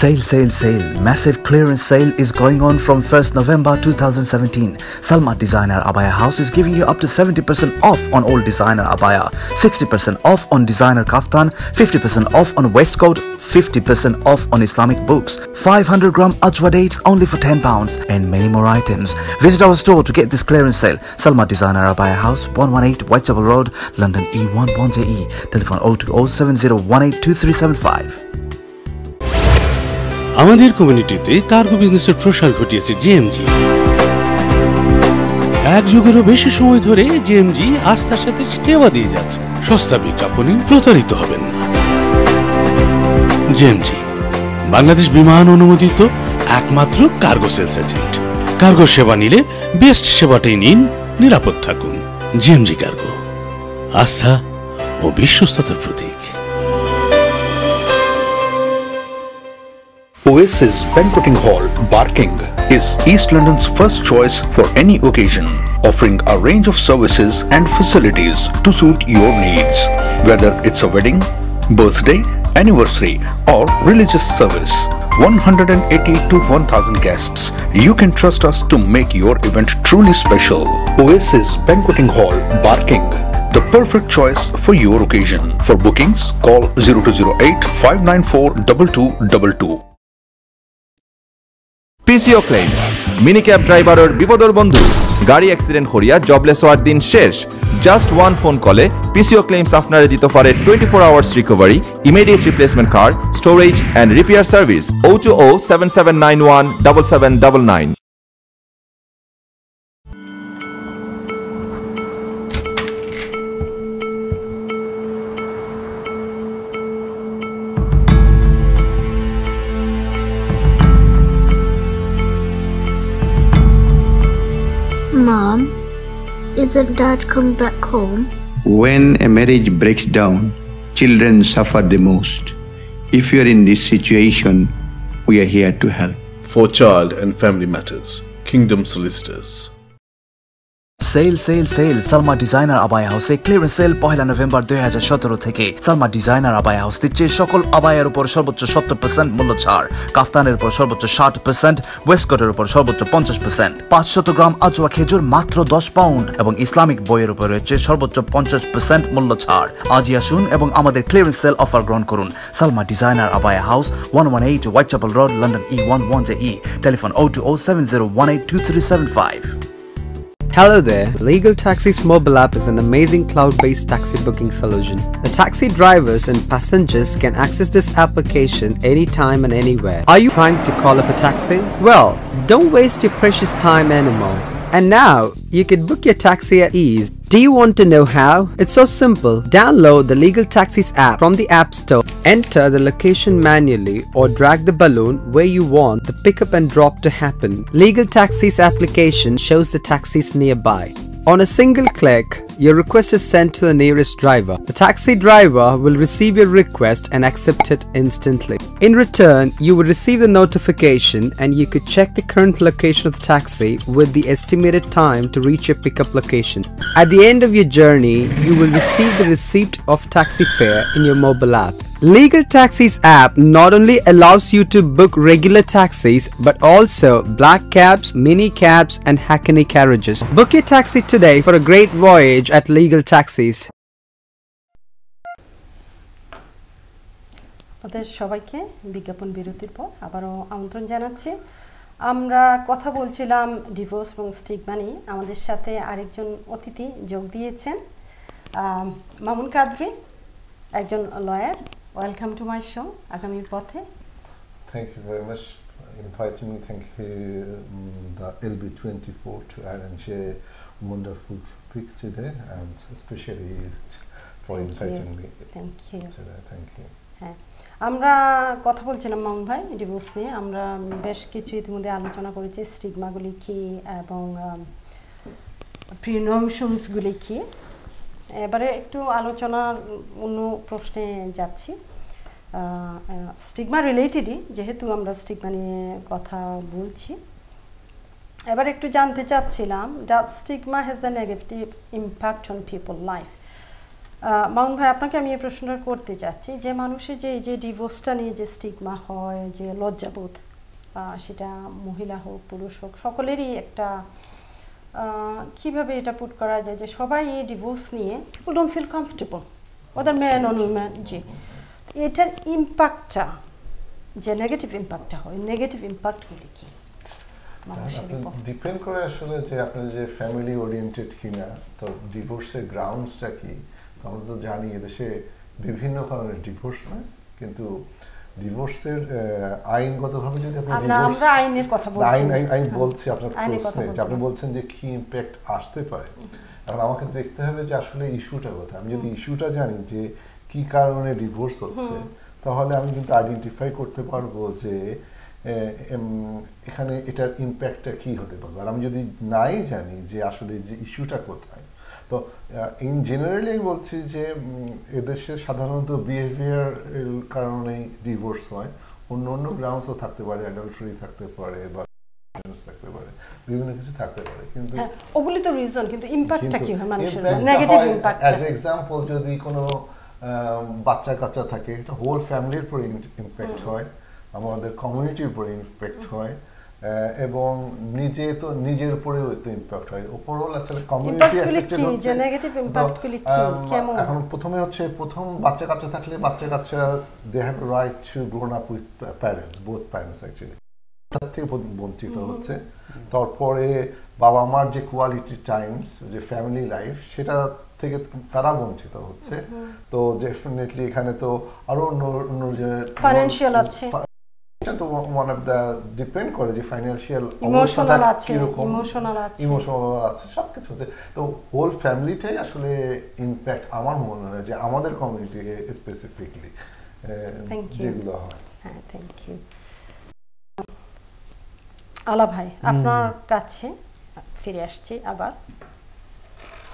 Sale, sale, sale. Massive clearance sale is going on from 1st November 2017. Salma Designer Abaya House is giving you up to 70% off on all designer abaya, 60% off on designer kaftan, 50% off on waistcoat, 50% off on Islamic books, 500 gram ajwa dates only for £10 and many more items. Visit our store to get this clearance sale. Salma Designer Abaya House, 118 Whitechapel Road, London E11JE. Telephone 02070182375. আমাদের কমিউনিটিতে cargo বিজনেসের প্রসার ঘটিয়েছে GMG. এক যুগেরও বেশি সময় ধরে GMG আস্থার সাথে সেবা দিয়ে যাচ্ছে। সস্তা বিজ্ঞাপনে প্রতারিত হবেন না। জিএমজি বাংলাদেশ বিমান অনুমোদিত একমাত্র কার্গো সেলস এজেন্ট। কার্গো সেবা নিলে বেস্ট সেবাটাই নিন, নিরাপদ থাকুন। জিএমজি কার্গো, আস্থা ও বিশ্বস্ততার প্রতীক। Oasis Banqueting Hall, Barking, is East London's first choice for any occasion, offering a range of services and facilities to suit your needs. Whether it's a wedding, birthday, anniversary, or religious service, 180 to 1,000 guests. You can trust us to make your event truly special. Oasis Banqueting Hall, Barking, the perfect choice for your occasion. For bookings, call 0208 594 2222. PCO Claims মিনিক্যাব ড্রাইভারের বিপদর বন্ধু। গাড়ি accident করিয়া jobless হওয়ার দিন শেষ। Just one phone কলে PCO Claims আপনারে দিতে পারে 24 hours recovery, immediate replacement car, storage and repair service. 02077917799। Mom, isn't Dad come back home? When a marriage breaks down, children suffer the most. If you are in this situation, we are here to help. For Child and Family Matters, Kingdom Solicitors. Sale, sale, sale. Salma Designer Abaya House clearance sale 1 November 2017 থেকে। Salma Designer Abaya House দিচ্ছে সকল আবায়ার উপর সর্বোচ্চ 70% মূল্য ছাড়, কাফতানের উপর সর্বোচ্চ 60%, ওয়েস্টকোটের উপর সর্বোচ্চ 50%, 500 গ্রাম আজওয়া খেজুর মাত্র 10 পাউন্ড এবং ইসলামিক বইয়ের উপর রয়েছে সর্বোচ্চ 50% মূল্য ছাড়। আজই আসুন এবং আমাদের ক্লিয়ারেন্স সেল অফার গ্রহণ করুন। Salma Designer Abaya House, 118 Whitechapel Road, London E11JE. Telephone 02070182375. Hello there. Legal Taxi's mobile app is an amazing cloud-based taxi booking solution. The taxi drivers and passengers can access this application anytime and anywhere. Are you trying to call up a taxi? Well, don't waste your precious time anymore. And now, you can book your taxi at ease. Do you want to know how? It's so simple. Download the Legal Taxis app from the App Store. Enter the location manually or drag the balloon where you want the pickup and drop to happen. Legal Taxis application shows the taxis nearby. On a single click, your request is sent to the nearest driver. The taxi driver will receive your request and accept it instantly. In return, you will receive the notification and you could check the current location of the taxi with the estimated time to reach your pickup location. At the end of your journey, you will receive the receipt of taxi fare in your mobile app. Legal Taxis app not only allows you to book regular taxis but also black cabs, mini cabs and hackney carriages. Book your taxi today for a great voyage at Legal Taxis. আপনাদের সবাইকে বিজ্ঞাপন বিরতির পর আবারও আমন্ত্রণ জানাচ্ছি। আমরা কথা বলছিলাম ডিভোর্স এবং স্টিগমা নিয়ে। আমাদের সাথে আরেকজন অতিথি যোগ দিয়েছেন, মামুন কাদরি, একজন lawyer. Welcome to my show, Agamir Pothe. Thank you very much for inviting me. Thank you, the LB24, to arrange a wonderful topic today, and especially for inviting me today. Thank you. আমরা কথা বলছিলাম মামুন ভাই divorce নিয়ে। আমরা বেশ কিছু ইতিমধ্যে আলোচনা করেছি, স্টিগমাগুলি কী এবং প্রিনোশনসগুলি কী। এবারে একটু আলোচনার অন্য প্রশ্নে যাচ্ছি। স্টিগমা রিলেটেডই, যেহেতু আমরা স্টিগমা নিয়ে কথা বলছি, এবার একটু জানতে চাচ্ছিলাম, does stigma has a negative impact on people life? মাউন ভাই আপনাকে আমি এই প্রশ্নটা করতে চাচ্ছি যে মানুষের যে এই যে ডিভোর্সটা নিয়ে যে স্টিগমা হয় যে লজ্জাবোধ সেটা মহিলা হোক পুরুষ হোক সকলেরই একটা কিভাবে এটা পুট করা যায় যে সবাই এই ডিভোর্স নিয়ে পিপল ডোন্ট ফিল কমফোর্টেবল ওদের ম্যান অন উইমেন জি এটার ইম্প্যাক্টটা যে নেগেটিভ ইম্প্যাক্টটা হয় নেগেটিভ ইম্প্যাক্টগুলি কি ডিপেন্ড করে আসলে যে আপনার যে ফ্যামিলি ওরিয়েন্টেড কিনা তো ডিভোর্সের গ্রাউন্ডসটা কি আমরা তো জানি এদেশে বিভিন্ন কারণে ডিভোর্স হয় কিন্তু ডিভোর্সের আইনগতভাবে যদি আমরা আইনের কথা বলছি আইন বলছি আপনার প্রশ্নে যে আপনি বলছেন যে কি ইম্প্যাক্ট আসতে পারে এখন আমাকে দেখতে হবে যে আসলে ইস্যুটা কোথায় আমি যদি ইস্যুটা জানি যে কি কারণে ডিভোর্স হচ্ছে তাহলে আমি কিন্তু আইডেন্টিফাই করতে পারবো যে এখানে এটার ইম্প্যাক্টটা কি হতে পারবে আর আমি যদি নাই জানি যে আসলে যে ইস্যুটা কোথায় তো ইন জেনারেলি আমি বলছি যে এদেশে সাধারণত বিহেভিয়ার কারণেই ডিভোর্স হয় অন্য অন্য গ্রাউন্ডসও থাকতে পারে অ্যাডাল্টারি থাকতে পারে বা থাকতে পারে বিভিন্ন কিছু থাকতে পারে কিন্তু ওগুলি তো রিজন কিন্তু ইম্প্যাক্টটা কি হয় মানুষের নেগেটিভ ইম্প্যাক্ট অ্যাজ এক্সাম্পল যদি কোনো বাচ্চা কাচ্চা থাকে এটা হোল ফ্যামিলির উপরে ইম্প্যাক্ট হয় আমাদের কমিউনিটির উপরে ইম্প্যাক্ট হয় এবং নিজের উপরেও তো ইম্প্যাক্ট হয় ওভারঅল আসলে কমিউনিটি এফেক্টেড হচ্ছে যে নেগেটিভ ইম্প্যাক্টগুলি কি কেমন এখন প্রথমে হচ্ছে প্রথম বাচ্চা কাচ্চা থাকলে বাচ্চা কাচ্চা they have right to grown up with parents both parents actually তার থেকে বঞ্চিত হচ্ছে তারপরে বাবা মার যে কোয়ালিটি টাইমস যে ফ্যামিলি লাইফ সেটা থেকে তারা বঞ্চিত হচ্ছে তো ডেফিনেটলি এখানে তো আরো অন্য যে ফাইন্যান্সিয়াল আছে এটা তো ওয়ান অফ দ্য ডিপেন্ড করে যে ফাইন্যান্সিয়াল ইমোশনাল আছে ইমোশনাল আছে সবকিছু হচ্ছে তো হোল ফ্যামিলিটাই আসলে ইম্প্যাক্ট আমার মনে হয় যে আমাদের কমিউনিটি স্পেসিফিকলি যেগুলো হয় হ্যাঁ থ্যাংক ইউ আলা ভাই আপনার কাছে ফিরে আসছি আবার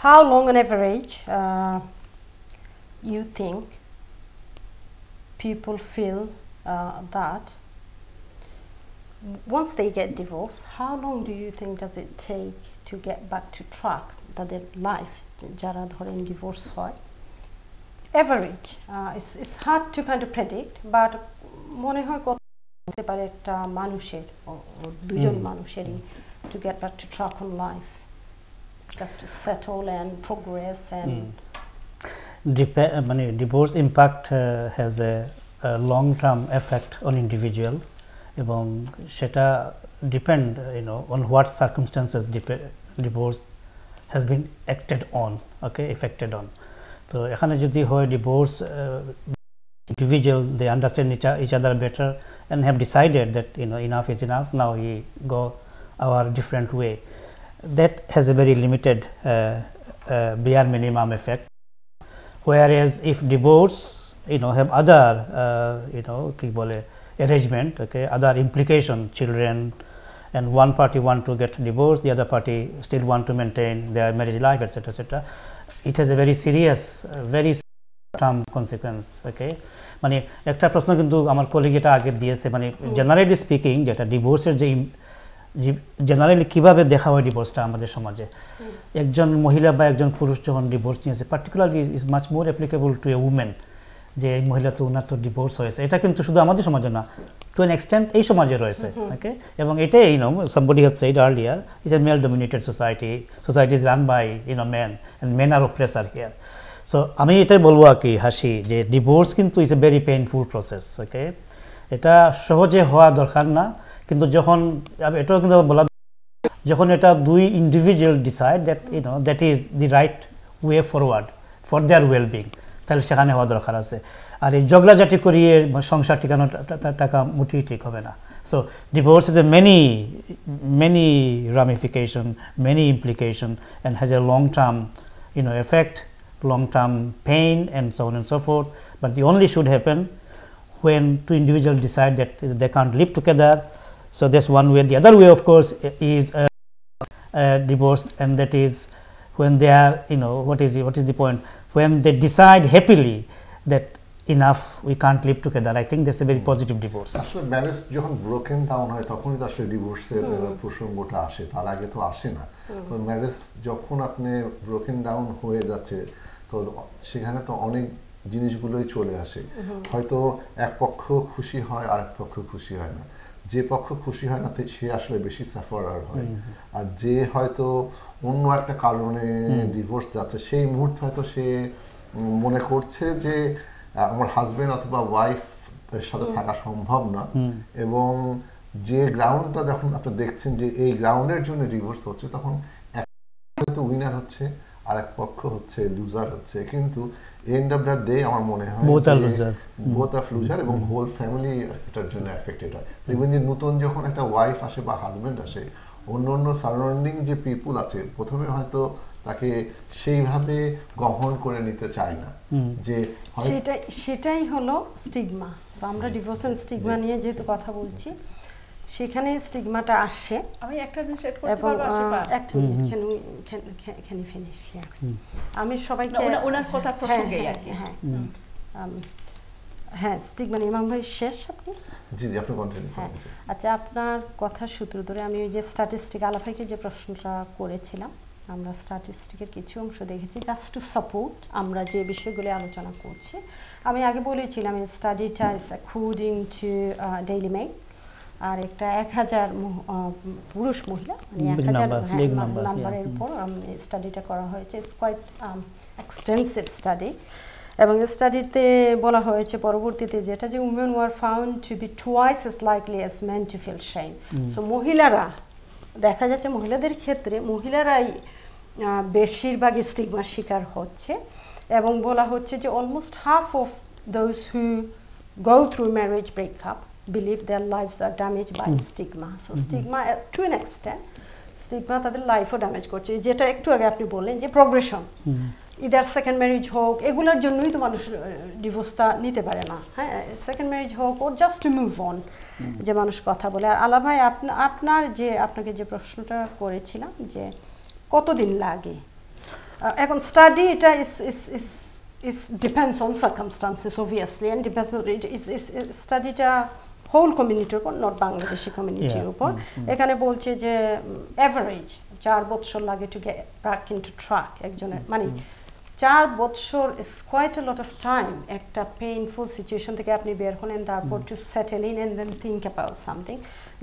how long on average you think people feel that once they get divorced, how long do you think does it take to get back to track তাদের লাইফ যারা ধরেন ডিভোর্স হয় average it's hard to kind of predict but মনে হয় কত হতে পারে একটা মানুষের দুজন মানুষেরই to get back to track on life just to settle and progress and মানে divorce impact has a long term effect on individual এবং সেটা depend on what circumstances divorce has been acted on affected on তো এখানে যদি হয় divorce individual they understand each other better and have decided that enough is enough now we go our different way that has a very limited bare minimum effect whereas if divorce have other ki bole arrangement other implication children and one party want to get divorced the other party still want to maintain their marriage life etc it has a very serious very term consequence মানে একটা প্রশ্ন কিন্তু আমার colleague এটা আগে দিয়েছে মানে generally speaking যেটা ডিভোর্সের যে জেনারেলি কিভাবে দেখা হয় ডিভোর্সটা আমাদের সমাজে একজন মহিলা বা একজন পুরুষ যখন ডিভোর্স নিয়েছে particularly is much more applicable to A women যে এই মহিলা তো ওনার তো ডিভোর্স হয়েছে এটা কিন্তু শুধু আমাদের সমাজে না টু অ্যান এক্সটেন্ট এই সমাজে রয়েছে এবং এটাই somebody has said earlier is a male dominated society is run by men and men are oppressor here so আমি এটাই বলবো আর কি হাসি যে ডিভোর্স কিন্তু is a very painful process এটা সহজে হওয়া দরকার না কিন্তু যখন এটাও কিন্তু বলা যখন এটা দুই individual decide that that is the right way forward for their wellbeing তাহলে সেখানে হওয়া দরকার আছে আর এই ঝগড়াঝাটি করিয়ে সংসার টিকানো টাকা মোটেই ঠিক হবে না so divorce is a many ramification many implication and has a long term effect long term pain and so on and so forth but the only should happen when two individuals decide that they can't live together so that's one way the other way of course is divorce and that is when they are what is the point when they decide happily that enough we can't live together I think that's a very positive divorce আসলে marriage যখন broken down হয় তখনই তো আসলে ডিভোর্সের প্রসঙ্গটা আসে তার আগে তো আসে না তো ম্যারেজ যখন আপনি ব্রোকেন ডাউন হয়ে যাচ্ছে তো সেখানে তো অনেক জিনিসগুলোই চলে আসে হয়তো এক পক্ষ খুশি হয় আর এক পক্ষ খুশি হয় না যে পক্ষ খুশি হয় না সে আসলে বেশি সাফারার হয় আর যে হয়তো অন্য একটা কারণে ডিভোর্স যাচ্ছে সেই মুহূর্তে হয়তো সে মনে করছে যে আমার হাজবেন্ড অথবা ওয়াইফ এর সাথে থাকা সম্ভব না এবং যে গ্রাউন্ডটা যখন আপনি দেখছেন যে এই গ্রাউন্ডের জন্য ডিভোর্স হচ্ছে তখন এক পক্ষ উইনার হচ্ছে আর এক পক্ষ হচ্ছে লুজার হচ্ছে কিন্তু এন্ড অফ দ্য ডে আমার মনে হয় বোথ অফ লুজার এবং হোল ফ্যামিলি এটার জন্য এফেক্টেড হয় ইভেন যে নতুন যখন একটা ওয়াইফ আসে বা হাজবেন্ড আসে অন্য সারাউন্ডিং যে পিপুল আছে প্রথমে হয়তো তাকে সেইভাবে গ্রহণ করে নিতে চায় না যে সেটাই হলো স্টিগমা সো আমরা ডিভোর্স এন্ড স্টিগমা নিয়ে যেহেতু কথা বলছি সেখানে স্টিগমাটা আসে আমি একটা জিনিস এড করতে পারবো আশিফা একটা মিনিট can you finish আমি সবাইকে ওনার কথা প্রসঙ্গে আর কি হ্যাঁ স্টিগমা ইমাম ভাই শেষ আপনি জি আপনি কন্টিনিউ করুন আচ্ছা আপনার কথা সূত্র ধরে আমি ওই যে স্ট্যাটিস্টিক আলাফাইকে যে প্রশ্নটা করেছিলাম আমরা স্ট্যাটিস্টিকের কিছু অংশ দেখেছি জাস্ট টু সাপোর্ট আমরা যে বিষয়গুলো আলোচনা করছি আমি আগে বলেছিলাম এই স্টাডিটা is according to Daily Mail আর একটা 1000 পুরুষ মহিলা মানে 1000 নাম্বারের উপর স্টাডিটা করা হয়েছে ইটস কোয়াইট এক্সটেন্সিভ স্টাডি এবং স্টাডিতে বলা হয়েছে পরবর্তীতে যেটা যে women were found to be twice as likely as men to feel shame so মহিলারা দেখা যাচ্ছে মহিলাদের ক্ষেত্রে মহিলারাই বেশিরভাগ স্টিগমার শিকার হচ্ছে এবং বলা হচ্ছে যে almost half of those who go through marriage breakup believe their lives are damaged by stigma so stigma to an extent stigma তাদের লাইফও ড্যামেজ করছে যেটা একটু আগে আপনি বললেন যে প্রগ্রেশন ইদার সেকেন্ড ম্যারেজ হোক এগুলোর জন্যই তো মানুষ ডিভোর্সটা নিতে পারে না হ্যাঁ সেকেন্ড ম্যারেজ হোক ওর জাস্ট টু মুভ অন যে মানুষ কথা বলে আর আলা ভাই আপনার যে আপনাকে যে প্রশ্নটা করেছিলাম যে কতদিন লাগে এখন স্টাডি এটা is depends on circumstances obviously and depends on স্টাডিটা হোল কমিউনিটির উপর নট বাংলাদেশি কমিউনিটির উপর এখানে বলছে যে এভারেজ 4 বছর লাগে to get back into track একজনের মানে 4 বছর is quite a lot of time একটা পেইনফুল সিচুয়েশন থেকে আপনি বের হলেন তারপর to settle in and then think about something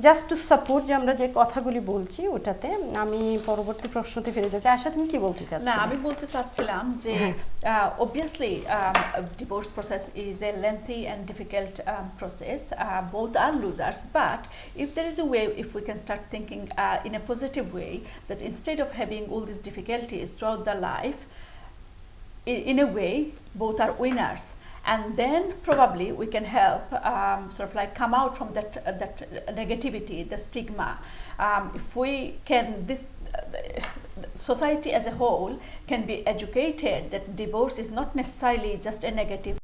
just to support যে আমরা যে কথাগুলি বলছি ওটাতে আমি পরবর্তী প্রশ্নতে ফিরে যাচ্ছি আশা তুমি কি বলতে চাচ্ছ না আমি বলতে চাচ্ছিলাম যে obviously divorce process is a lengthy and difficult process both are losers but if there is a way if we can start thinking in a positive way that instead of having all these difficulties throughout the life in a way both are winners and then probably we can help sort of like come out from that negativity the stigma if we can society as a whole can be educated that divorce is not necessarily just a negative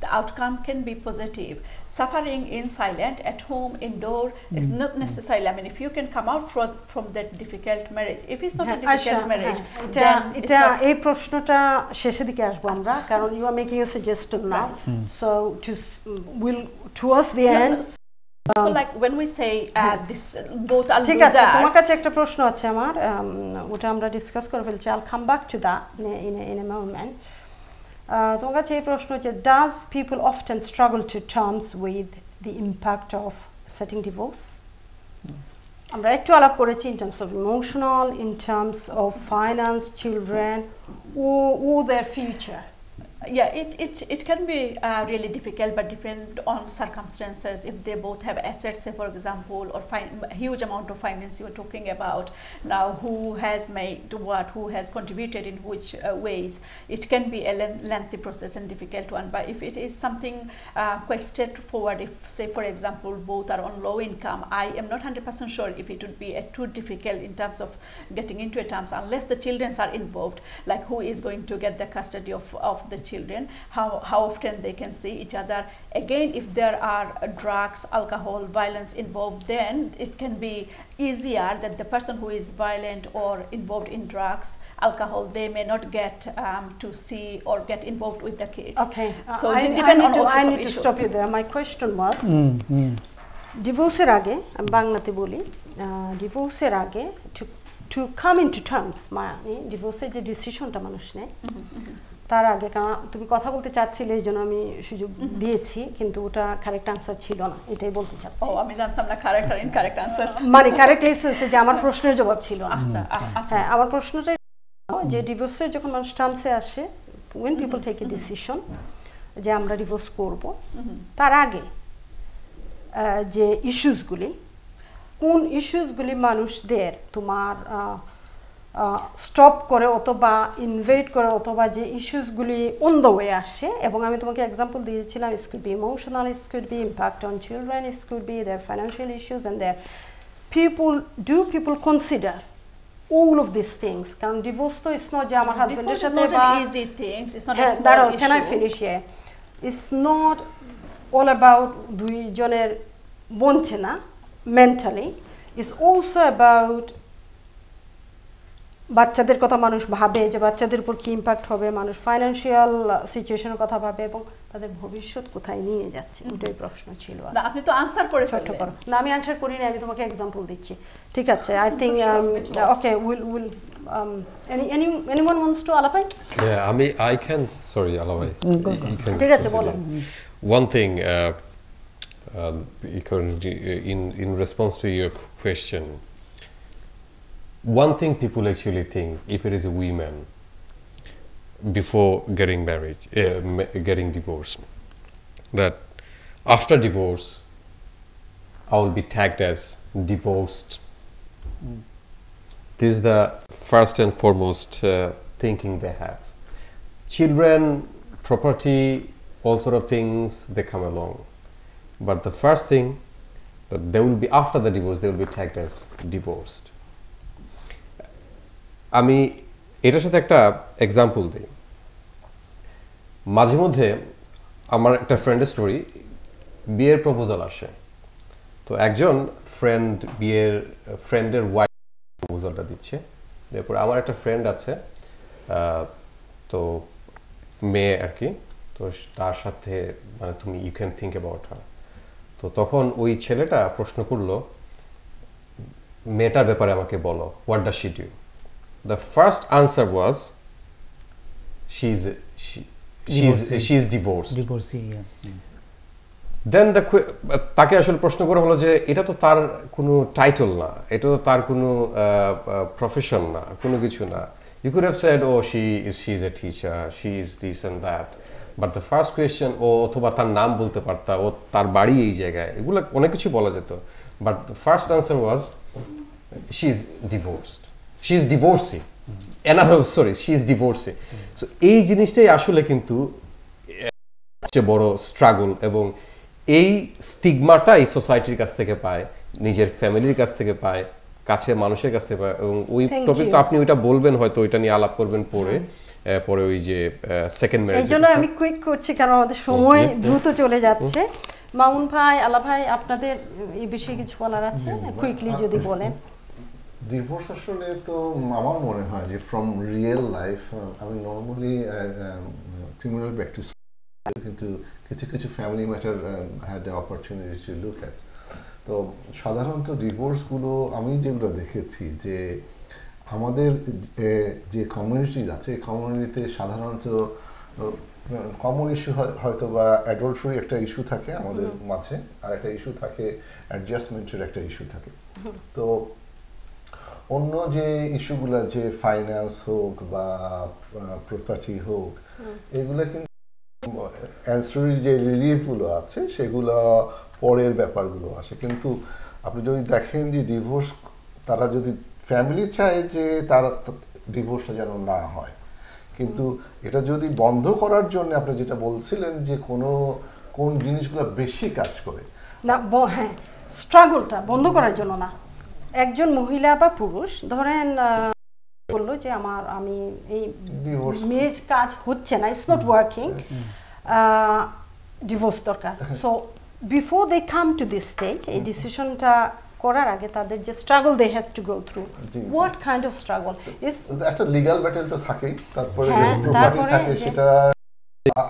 the outcome can be positive suffering in silent at home indoor is not necessarily I mean if you can come out from that difficult marriage if it's not a difficult marriage then এটা এই প্রশ্নটা শেষের দিকে আসবো আমরা কারণ you are making a suggestion now so to will towards the end so like when we say this both are ঠিক আছে তোমার কাছে একটা প্রশ্ন আছে আমার ওটা আমরা ডিসকাস করে ফেলছি I'll come back to that in a moment তোমার কাছে এই প্রশ্ন হচ্ছে does people often struggle to terms with the impact of setting divorce আমরা একটু আলাপ করেছি in terms of emotional in terms of finance children or their future yeah it can be really difficult but depend on circumstances if they both have assets say for example or huge amount of finance you are talking about now who has made what who has contributed in which ways it can be a lengthy process and difficult one but if it is something quite straightforward if say for example both are on low income I am not 100% sure if it would be too difficult in terms of getting into a terms unless the children are involved like who is going to get the custody of the children how often they can see each other again if there are drugs alcohol violence involved then it can be easier that the person who is violent or involved in drugs alcohol they may not get to see or get involved with the kids okay so depend on I need to stop you there my question was divorce এর আগে আমি বাংলাতে বলি divorce এর আগে to come into terms মানে divorce এর যে ডিসিশনটা মানুষ নেয় তার আগে কারণ তুমি কথা বলতে চাচ্ছিলে এইজন্য আমি সুযোগ দিয়েছি কিন্তু ওটা কারেক্ট আনসার ছিল না এটাই বলতে চাচ্ছি ও আমি জানতাম না কারেক্ট আনসার মানে কারেক্ট এসেন্সে যে আমার প্রশ্নের জবাব ছিল আচ্ছা হ্যাঁ আমার প্রশ্নটা যে ডিভোর্সের যখন মানুষ টার্মসে আসে when people take a decision যে আমরা ডিভোর্স করব তার আগে যে ইস্যুসগুলি কোন ইস্যুসগুলি মানুষদের তোমার স্টপ করে অথবা ইনভেট করে অথবা যে ইস্যুসগুলি অন দ্য ওয়ে আসে এবং আমি তোমাকে এক্সাম্পল দিয়েছিলাম it could be emotional, it could be impact on children, it could be their financial issues and their people consider all of these things কারণ ডিভোর্স তো ইটস নট যে আমার হাজবেন্ডের সাথে বা easy things it's not a small issue can I finish here it's not all about দুইজনের বনছে না mentally it's also about বাচ্চাদের কথা মানুষ ভাবে যে বাচ্চাদের উপর কি ইমপ্যাক্ট হবে মানুষ ফাইনান্সিয়াল সিচুয়েশনের কথা ভাবে এবং তাদের ভবিষ্যৎ কোথায় নিয়ে যাচ্ছে ওটাই প্রশ্ন ছিল না আপনি তো আনসার করে ফেললেন না আমি আনসার করিনি আমি তোমাকে एग्जांपल দিচ্ছি ঠিক আছে I thing okay will anyone wants to আলাপাই I can sorry আলাপাই ঠিক আছে বলো one thing in response to your question one thing people actually think if it is a woman before getting married getting divorced that after divorce I will be tagged as divorced this is the first and foremost thinking they have children property all sort of things they come along but the first thing that they will be after the divorce they will be tagged as divorced আমি এটার সাথে একটা example দিই মাঝে মধ্যে আমার একটা ফ্রেন্ডের স্টোরি বিয়ের প্রপোজাল আসে তো একজন ফ্রেন্ডের ওয়াইফ প্রপোজালটা দিচ্ছে এরপর আমার একটা ফ্রেন্ড আছে তো মেয়ে আর কি তো তার সাথে মানে তুমি you can think about her তো তখন ওই ছেলেটা প্রশ্ন করলো মেয়েটার ব্যাপারে আমাকে বলো what does she do The first answer was she's divorced. Divorcee, yeah. Then তাকে আসলে প্রশ্ন করা হলো যে এটা তো তার কোনো টাইটেল না এটা তো তার কোনো প্রফেশন না কোনো কিছু না you could have said oh she's a teacher she is this and that but the first question অথবা তার নাম বলতে পারতা ও তার বাড়ি এই জায়গায় এগুলো অনেক কিছু বলা যেত but the first answer was she's divorced she's divorcee she's divorcee so এই জিনিসটাই আসলে কিন্তু সবচেয়ে বড় স্ট্রাগল এবং এই স্টিগমাটাই সোসাইটির কাছ থেকে পায় নিজের ফ্যামিলির কাছ থেকে পায় কাছে মানুষের কাছ থেকে পায় এবং ওই টপিক তো আপনি ওইটা বলবেন হয়তো ওইটা নিয়ে আলাপ করবেন পরে ওই যে সেকেন্ড ম্যারেজ এইজন্য আমি কুইক করছি কারণ আমাদের সময় দ্রুত চলে যাচ্ছে মামুন ভাই আলা ভাই আপনাদের এই বিষয়ে কিছু বলার আছে কুইকলি যদি বলেন ডিভোর্স আসলে তো আমার মনে হয় যে ফ্রম রিয়েল লাইফ আমি নর্মালি ক্রিমিনাল প্র্যাকটিস কিন্তু কিছু কিছু family matter had the opportunity to look at তো সাধারণত ডিভোর্সগুলো আমি যেগুলো দেখেছি যে আমাদের যে কমিউনিটি আছে কমিউনিটিতে সাধারণত কমন ইস্যু হয়তো বা অ্যাডাল্টারি একটা ইস্যু থাকে আমাদের মাঝে আর একটা ইস্যু থাকে অ্যাডজাস্টমেন্টের একটা ইস্যু থাকে তো অন্য যে ইস্যুগুলো যে ফাইন্যান্স হোক বা প্রপার্টি হোক এগুলো কিন্তু অ্যান্সারি যে রিলিফগুলো আছে সেগুলো পরের ব্যাপারগুলো আসে কিন্তু আপনি যদি দেখেন যে ডিভোর্স তারা যদি ফ্যামিলি চায় যে তার ডিভোর্সটা যেন না হয় কিন্তু এটা যদি বন্ধ করার জন্য আপনি যেটা বলছিলেন যে কোন জিনিসগুলো বেশি কাজ করে না হ্যাঁ স্ট্রাগলটা বন্ধ করার জন্য না একজন মহিলা বা পুরুষ ধরেন বললো যে আমি এই ম্যারেজ কাজ হচ্ছে না ইটস নট ওয়ার্কিং ডিভোর্স দরকার so before they come to this stage এই ডিসিশনটা করার আগে তাদের যে struggle they have to go through what kind of struggle is একটা লিগ্যাল ব্যাটেল তো থাকেই তারপরে প্রপার্টি থাকে সেটা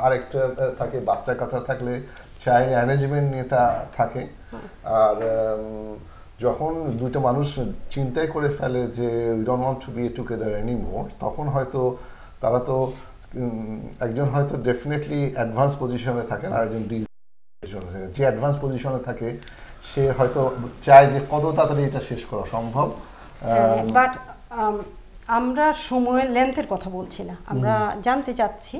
আরেকটা থাকে বাচ্চা কাচ্চা থাকলে চাইল্ড ম্যানেজমেন্ট নিয়ে থাকে আর যখন দুইটা মানুষ চিন্তাই করে ফেলে যে we don't want to be together anymore তখন হয়তো তারা তো একজন হয়তো ডেফিনেটলি অ্যাডভান্স পজিশনে থাকেন আর একজন যে অ্যাডভান্স পজিশনে থাকে সে হয়তো চায় যে কত তাড়াতাড়ি এটা শেষ করা সম্ভব, বাট আমরা সময়ের লেন্থের কথা বলছি না, আমরা জানতে চাচ্ছি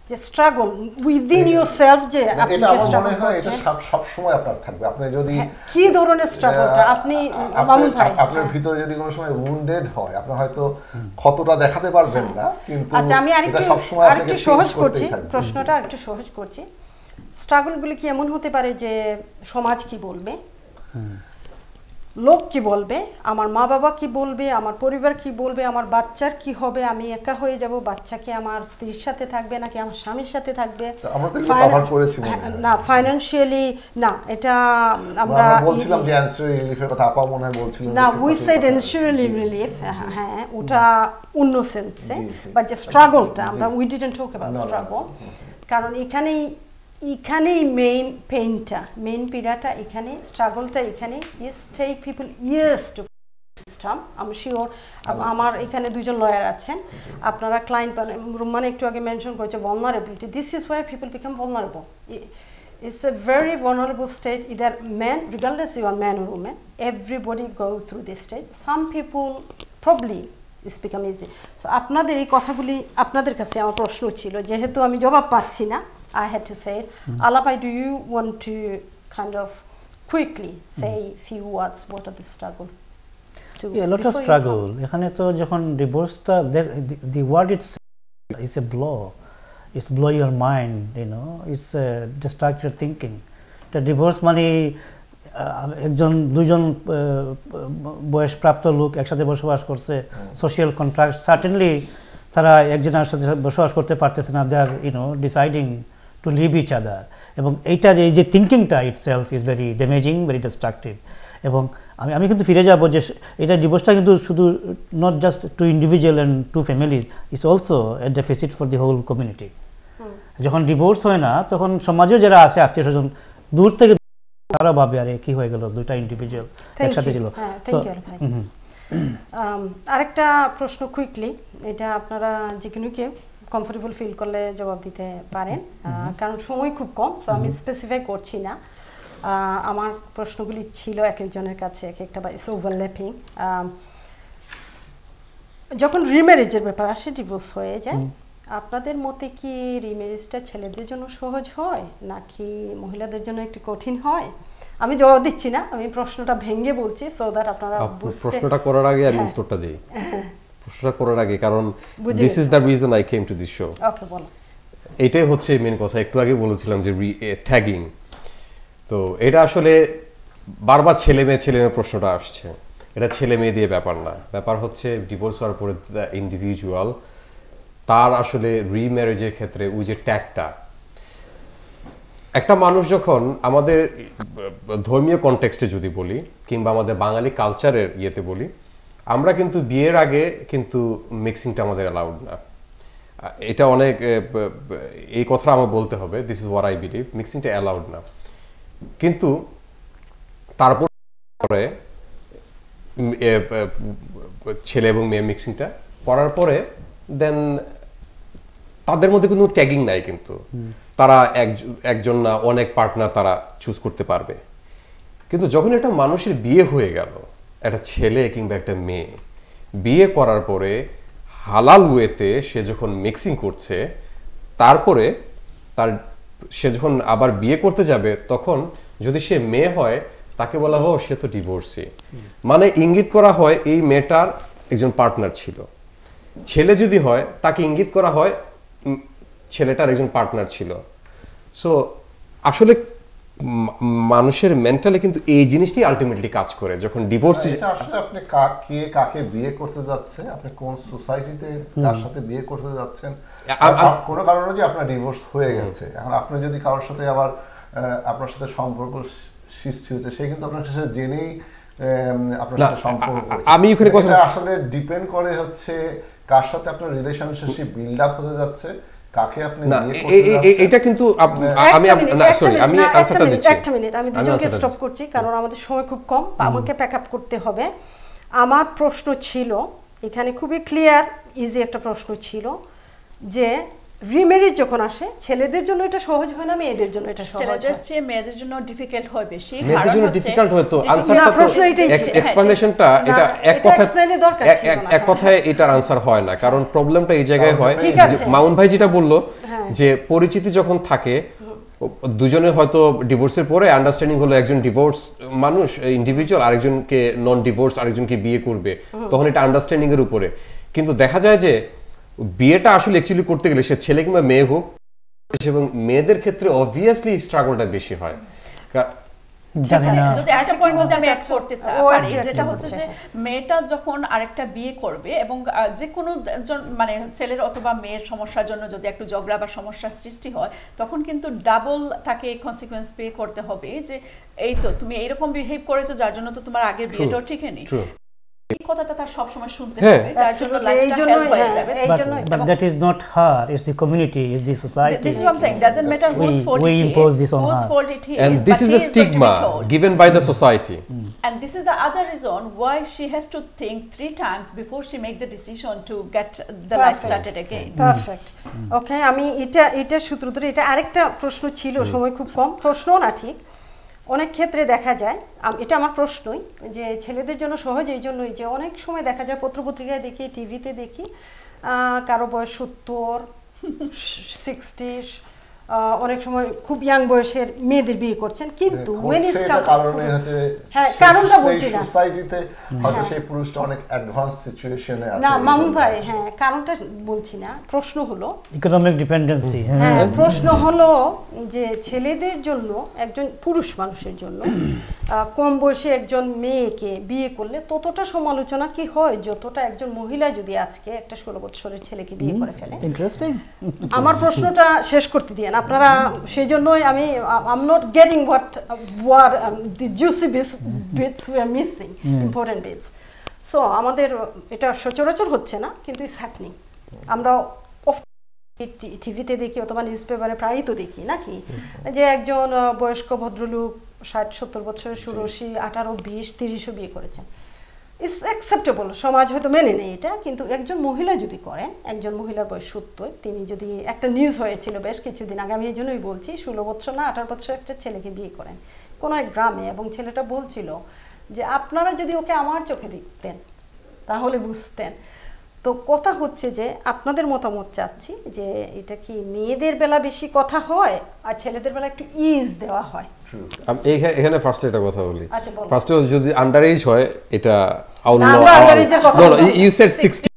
যে স্ট্রাগল উইদিন ইয়োরসেলফ, যে আপনি এটা যে আমার স্ট্রাগল মনে হয় এটা করছেন সব সময় আপনার থাকবে। আপনি যদি কি ধরনের স্ট্রাগলটা আপনি মামুন ভাই আপনার ভিতরে যদি কোনো সময় উইন্ডেড হয়, আপনি হয়তো ক্ষতটা দেখাতে পারবেন না, কিন্তু আচ্ছা আমি এটা সব সময় আরেকটু সহজ করছি প্রশ্নটা, আরেকটু সহজ করছি। স্ট্রাগলগুলি কি এমন হতে পারে যে সমাজ কি বলবে, লোক কি বলবে, আমার মা বাবা কি বলবে, আমার পরিবার কি বলবে, আমার বাচ্চার কি হবে, আমি একা হয়ে যাব, বাচ্চা কি আমার স্ত্রীর সাথে থাকবে নাকি আমার স্বামীর সাথে থাকবে, আমরা তো এটা কভার করেছি না ফাইনান্সিয়ালি না, এটা আমরা বলছিলাম যে অ্যানসিলারি রিলিফের কথা আপা মনে হয় বলছিলেন না, উই সেড অ্যানসিলারি রিলিফ, হ্যাঁ ওটা অন্য সেন্সে, বাট যে স্ট্রাগলটা আমরা we didn't talk about struggle, কারণ এখানেই মেইন পেইনটা, মেইন পীড়াটা এখানে, স্ট্রাগলটা এখানে। Is take people years to system. আমি শিওর আমার এখানে দুইজন লয়ার আছেন, আপনারা ক্লায়েন্ট রুম্মান একটু আগে মেনশন করেছে vulnerability, this is why people become vulnerable. It's a very vulnerable state, either man, regardless you are man or woman, everybody go through this stage. Some people probably it's become easy. So আপনাদের এই কথাগুলি আপনাদের কাছে আমার প্রশ্ন ছিল, যেহেতু আমি জবাব পাচ্ছি না, I had to say it. Alapai, do you want to kind of quickly say few words? What are the struggle? Yeah, a lot of struggle. এখানে তো যখন ডিভোর্সটা, the word it's a blow. It's blow your mind, you know. It's distract your thinking. The divorce মানে একজন দুইজন বয়সপ্রাপ্ত লোক একসাথে বসবাস করছে, সোশ্যাল কন্ট্রাক্ট, সার্টেনলি তারা একজনের সাথে বসবাস করতে পারতেছে না, they are deciding to live each other, এবং এইটার এই যে থিঙ্কিংটা itself is very damaging, very destructive. এবং আমি কিন্তু ফিরে যাব যে এটা ডিভোর্সটা কিন্তু শুধু not just to individual and to families, it's also a deficit for the whole community. যখন ডিভোর্স হয় না তখন সমাজেও যারা আছে আত্মীয় স্বজন দূর থেকে তারা ভাবে আরে কি হয়ে গেল, দুইটা ইন্ডিভিজুয়াল একসাথে ছিল। আরেকটা প্রশ্ন কুইকলি, এটা আপনারা যে কোনো কেউ কমফোর্টেবল ফিল করলে জবাব দিতে পারেন, কারণ সময় খুব কম, সো আমি স্পেসিফাই করছি না। আমার প্রশ্নগুলি ছিল এক একজনের কাছে এক একটা, বা ইটস ওভারল্যাপিং। যখন রিম্যারেজের ব্যাপার আসে, ডিভোর্স হয়ে যায়, আপনাদের মতে কি রিম্যারেজটা ছেলেদের জন্য সহজ হয় নাকি মহিলাদের জন্য একটু কঠিন হয়? আমি জবাব দিচ্ছি না, আমি প্রশ্নটা ভেঙে বলছি সো দ্যাট আপনারা প্রশ্নটা করার আগে আমি উত্তরটা দিই। প্রশ্নটা করার আগে, কারণ this is the reason I came to this show. Okay, বলো। এটাই হচ্ছে মেন কথা। একটু আগে বলেছিলাম যে ট্যাগিং, তো এটা আসলে বারবার ছেলে মেয়ে প্রশ্নটা আসছে। এটা ছেলে মেয়ে দিয়ে ব্যাপার না, ব্যাপার হচ্ছে ডিভোর্স হওয়ার পরে দ্য ইন্ডিভিজুয়াল তার আসলে রিম্যারেজের ক্ষেত্রে ওই যে ট্যাগটা, একটা মানুষ যখন আমাদের ধর্মীয় কনটেক্সটে যদি বলি কিংবা আমাদের বাঙালি কালচারের ইয়েতে বলি, আমরা কিন্তু বিয়ের আগে কিন্তু মিক্সিংটা আমাদের অ্যালাউড না। এটা অনেক, এই কথা আমার বলতে হবে, this is what I believe, মিক্সিংটা অ্যালাউড না। কিন্তু তারপরে ছেলে এবং মেয়ে মিক্সিংটা করার পরে দেন তাদের মধ্যে কোনো ট্যাগিং নাই, কিন্তু তারা একজন না অনেক পার্টনার তারা চুজ করতে পারবে। কিন্তু যখন একটা মানুষের বিয়ে হয়ে গেল, একটা ছেলে কিংবা একটা মেয়ে বিয়ে করার পরে হালাল ওয়েতে সে যখন মিক্সিং করছে, তারপরে সে যখন আবার বিয়ে করতে যাবে, তখন যদি সে মেয়ে হয় তাকে বলা হয় সে তো ডিভোর্সি, মানে ইঙ্গিত করা হয় এই মেয়েটার একজন পার্টনার ছিল। ছেলে যদি হয় তাকে ইঙ্গিত করা হয় ছেলেটার একজন পার্টনার ছিল। সো আসলে মানুষের মেন্টালি কিন্তু এই জিনিসটি আলটিমেটলি কাজ করে যখন ডিভোর্স। আসলে আপনি কাকে বিয়ে করতে যাচ্ছে, আপনি কোন সোসাইটিতে কার সাথে বিয়ে করতে যাচ্ছেন, কোনো কারণে যে আপনার ডিভোর্স হয়ে গেছে, এখন আপনি যদি কারোর সাথে আবার আপনার সাথে সম্পর্ক সৃষ্টি হচ্ছে, সে কিন্তু আপনার সাথে জেনেই আপনার সাথে সম্পর্ক করছে। আমি এখানে কথা আসলে ডিপেন্ড করে হচ্ছে কার সাথে আপনার রিলেশনশিপ বিল্ড আপ হতে যাচ্ছে, কাকে আপনি বিয়ে করতে যাচ্ছেন। এটা কিন্তু আমি আনসারটা দিচ্ছি। একটা মিনিট, আমি দুজনকে স্টপ করছি কারণ আমাদের সময় খুব কম, আমাকে প্যাক আপ করতে হবে। আমার প্রশ্ন ছিল এখানে খুবই ক্লিয়ার ইজি একটা প্রশ্ন ছিল যে রিমেরিজ যখন আসে ছেলেদের জন্য এটা সহজ হয় না মেয়েদের জন্য এটা সহজ হয় ছেলেদের চেয়ে মেয়েদের জন্য ডিফিকাল্ট হয় বেশি মেয়েদের জন্য ডিফিকাল্ট হয় তো আনসারটা তো এক্সপ্লেনেশনটা এটা এক কথায় এটার আনসার হয় না কারণ প্রবলেমটা এই জায়গায় হয় মামুন ভাই যেটা বলল যে পরিচিতি যখন থাকে দুজনে হয়তো ডিভোর্সের পরে আন্ডারস্ট্যান্ডিং হলো একজন ডিভোর্স মানুষ ইন্ডিভিজুয়াল আরেকজনকে নন ডিভোর্স আরেকজনকে বিয়ে করবে তখন এটা আন্ডারস্ট্যান্ডিং এর উপরে কিন্তু দেখা যায় যে বিয়েটা আসলে অ্যাকচুয়ালি করতে গেলে সে ছেলে কিংবা মেয়ে হোক এবং মেয়েদের ক্ষেত্রে অবভিয়াসলি স্ট্রাগলটা বেশি হয় যদি একটা পয়েন্ট যদি আমি অ্যাড করতে পারি যেটা হচ্ছে যে মেয়েটা যখন আরেকটা বিয়ে করবে এবং যে কোনো মানে ছেলের অথবা মেয়ের সমস্যার জন্য যদি একটু ঝগড়া বা সমস্যার সৃষ্টি হয় তখন কিন্তু ডাবল তাকে কনসিকুয়েন্স পে করতে হবে যে এই তো তুমি এইরকম বিহেভ করেছো যার জন্য তো তোমার আগের বিয়েটাও ঠিক হয়নি এই কথাটা তার সব সময় শুনতে হবে যার জন্য লাইফটা হেল্প হয়ে যাবে but that is not her it's the community it's the society this is what I'm saying doesn't matter whose fault we impose this on whose her fault it is and this is a stigma given by the society and this is the other reason why she has to think 3 times before she make the decision to get the life started again perfect okay আমি এটা সূত্র ধরে এটা আরেকটা প্রশ্ন ছিল সময় খুব কম প্রশ্ন না ঠিক অনেক ক্ষেত্রে দেখা যায় এটা আমার প্রশ্নই যে ছেলেদের জন্য সহজ এই জন্যই যে অনেক সময় দেখা যায় পত্রপত্রিকায় দেখি টিভিতে দেখি কারো বয়স 70 60 অনেক সময় খুব ইয়াং বয়সের মেয়েদের বিয়ে করছেন কিন্তু when is কারণে হচ্ছে হ্যাঁ কারণটা বলছি না সোসাইটিতে হয়তো সেই পুরুষটা অনেক অ্যাডভান্স সিচুয়েশনে আছে না মামুন ভাই হ্যাঁ কারণটা বলছি না প্রশ্ন হলো ইকোনমিক ডিপেন্ডেন্সি হ্যাঁ প্রশ্ন হলো যে ছেলেদের জন্য একজন পুরুষ মানুষের জন্য কম বয়সী একজন মেয়েকে বিয়ে করলে ততটা সমালোচনা কি হয় যতটা একজন মহিলা যদি আজকে একটা 16 বছরের ছেলেকে বিয়ে করে ফেলে ইন্টারেস্টিং আমার প্রশ্নটা শেষ করতে দিয়েন আপনারা সেজন্যই আমি I am not getting what the juicy bits we are missing important bits so আমাদের এটা সচরাচর হচ্ছে না কিন্তু ইটস হ্যাপনিং আমরা টিভিতে দেখি অথবা নিউজ পেপারে প্রায়ই তো দেখি নাকি যে একজন বয়স্ক ভদ্রলোক 60-70 বছরের 80 18 20 30 বিয়ে করেছেন ইটস অ্যাকসেপ্টেবল সমাজ হয়তো মেনে নেয় এটা কিন্তু একজন মহিলা যদি করেন একজন মহিলার বয়স 70 তিনি যদি একটা নিউজ হয়েছিল বেশ কিছুদিন আগে আমি এই জন্যই বলছি 16 বছর না 18 বছর একটা ছেলেকে বিয়ে করেন কোনো এক গ্রামে এবং ছেলেটা বলছিল যে আপনারা যদি ওকে আমার চোখে দেখতেন তাহলে বুঝতেন তো কথা হচ্ছে যে আপনাদের মতামত চাচ্ছি যে এটা কি মেয়েদের বেলা বেশি কথা হয় আর ছেলেদের বেলা একটু ইজ দেওয়া হয় এখানে ফার্স্টে একটা কথা বলি ফার্স্টে যদি আন্ডার এজ হয় এটা আউটলাw no you said 60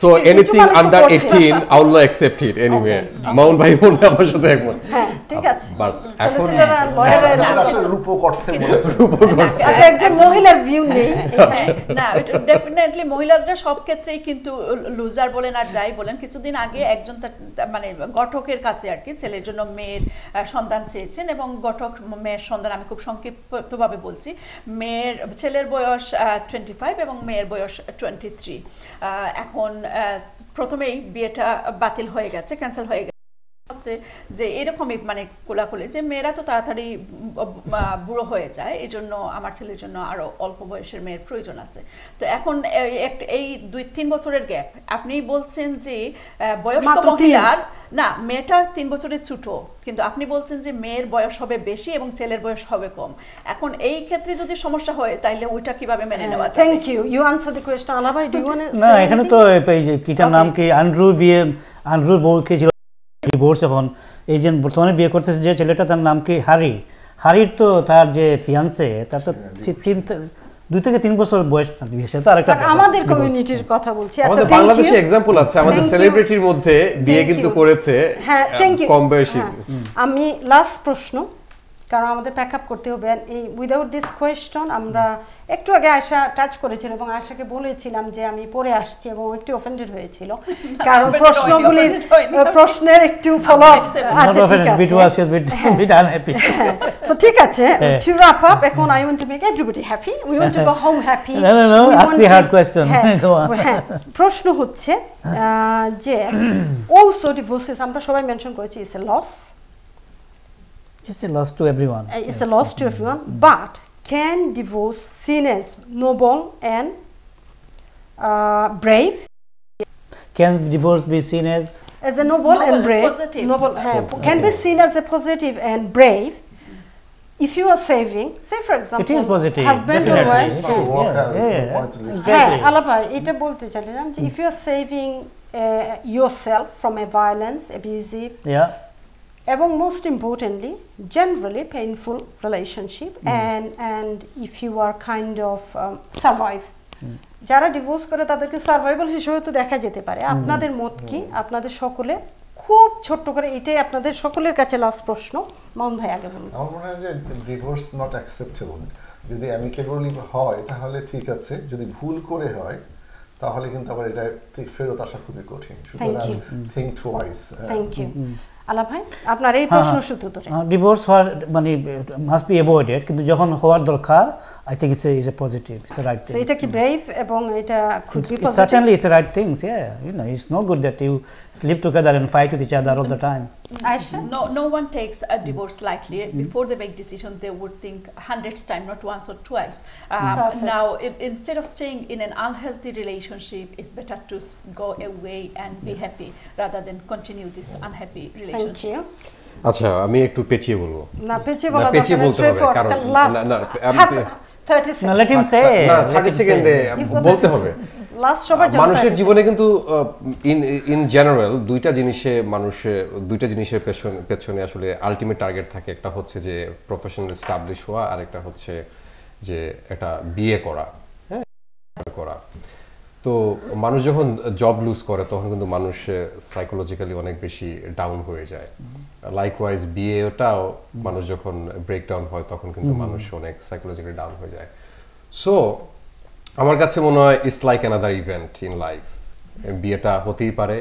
so anything under 18 আউটলাw accept it anyway মাউন ভাই মনে আমার সাথে একমত হ্যাঁ ঠিক আছে বাট এখন আসলে রূপক অর্থে বলেছে আচ্ছা একজন মহিলার ভিউ নেই না এটা ডেফিনেটলি মহিলারা সব ক্ষেত্রেই কিন্তু লুজার বলেন আর যাই বলেন কিছুদিন আগে একজন মানে গঠকের কাছে আর কি ছেলের জন্য মেয়ের সন্তান চেয়েছেন এবং গঠক মেয়ের সন্তান আমি খুব সংক্ষিপ্তভাবে বলছি মেয়ের ছেলের বয়স 25 এবং মেয়ের বয়স 23 এখন প্রথমেই বিয়েটা বাতিল হয়ে গেছে ক্যান্সেল হয়ে গেছে যে এরকমই মানে কোলাকুলি যে মেয়েরা তো তাড়াতাড়ি বুড়ো হয়ে যায় এই জন্য আমার ছেলের জন্য আরো অল্প বয়সের মেয়ের প্রয়োজন আছে তো এখন এই 2-3 বছরের গ্যাপ আপনি বলছেন যে বয়স্ক মহিলার না মেয়েটা 3 বছরের ছোট কিন্তু আপনি বলছেন যে মেয়ের বয়স হবে বেশি এবং ছেলের বয়স হবে কম এখন এই ক্ষেত্রে যদি সমস্যা হয় তাইলে ওইটা কিভাবে মেনে নেওয়া যায় thank you you answer the question আলাভাই ডু ইউ ওয়ান্ট না এখানে তো এই যে কিটার নাম কি আন্ড্রু বউকে ডিভোর্স এখন এই যে বর্তমানে বিয়ে করতেছে যে ছেলেটা তার নাম কি হারির তো তার যে ফিয়ান্সে তার তো 2 থেকে 3 বছর বয়স বিয়ে তো আরেকটা আমাদের কমিউনিটির কথা বলছি আচ্ছা আমাদের বাংলাদেশে एग्जांपल আছে আমাদের সেলিব্রিটির মধ্যে বিয়ে কিন্তু করেছে হ্যাঁ থ্যাংক ইউ কম বয়সী আমি লাস্ট প্রশ্ন কারণ আমাদের প্যাক আপ করতে হবে এই উইদাউট দিস কোয়েশ্চন আমরা একটু আগে আয়শা টাচ করেছিল এবং আয়শাকে বলেছিলাম যে আমি পরে আসছি এবং একটু অফেন্ডেড হয়েছিল কারণ প্রশ্নগুলির প্রশ্নের একটু ফলো আপ সো ঠিক আছে টু র‍্যাপ আপ এখন I want to make everybody happy we want to go home happy no ask the hard question go on প্রশ্ন হচ্ছে যে অলসো ডিভোর্সেস আমরা সবাই মেনশন করেছি it's a loss. It's a loss to everyone. It's a loss to everyone. But can divorce seen as noble and brave? Can divorce be seen as as a noble and brave, positive. noble can be seen as a positive and brave. If you are saving, say for example, it is positive, husband or wife, exactly. Alabha, এটা বলতে চাইলাম যে if you are saving yourself from a violence, abusive, এবং most importantly, generally painful relationship, and if you are kind of survive. যারা divorce করে তাদেরকে survival হিসেবে তো দেখা যেতে পারে। আপনাদের মত কি? আপনাদের সকলে খুব ছোট্ট করে এটাই আপনাদের সকলের কাছে লাস্ট প্রশ্ন। মামুন ভাই আগে বলুন। আমার মনে হয় যে ডিভোর্স নট অ্যাকসেপ্টেবল। যদি অ্যামিকেবলি হয় তাহলে ঠিক আছে, যদি ভুল করে হয় তাহলে কিন্তু আবার এটা ফেরত আসা খুবই কঠিন। সুতরাং থিংক টুয়াইস। Thank you. আলা ভাই আপনার এই প্রশ্নের উত্তরে ডিভোর্স হওয়ার মানে মাস্ট বি অ্যাভয়েডেড, কিন্তু যখন হওয়ার দরকার I think it's a positive, it's the right thing. So এটা কি brave এবং এটা could be positive? Certainly it's the right things, you know, it's no good that you sleep together and fight with each other all the time. Aisha, no one takes a divorce lightly. Before they make decision, they would think 100 times, not once or twice. Now, instead of staying in an unhealthy relationship, it's better to go away and be happy rather than continue this unhappy relationship. Thank you. আচ্ছা, আমি একটু পেঁচিয়ে বলবো। না পেঁচিয়ে বলা পেঁচিয়ে বলতে হবে কারণ না 30 seconds. No, let him say. না 30 সেকেন্ডে বলতে হবে। লাস্ট সবার মানুষের জীবনে কিন্তু ইন জেনারেল দুইটা জিনিসের পেছনে আসলে আলটিমেট টার্গেট থাকে। একটা হচ্ছে যে প্রফেশনাল এস্টাবলিশ হওয়া, আর একটা হচ্ছে যে একটা বিয়ে করা, করা। তো মানুষ যখন জব লুজ করে তখন কিন্তু মানুষ সাইকোলজিক্যালি অনেক বেশি ডাউন হয়ে যায়। লাইকওয়াইজ বিয়েটাও মানুষ যখন ব্রেকডাউন হয় তখন কিন্তু মানুষ অনেক সাইকোলজিক্যালি ডাউন হয়ে যায়। সো আমার কাছে মনে হয় it's like another event in life. বিয়েটা হতেই পারে,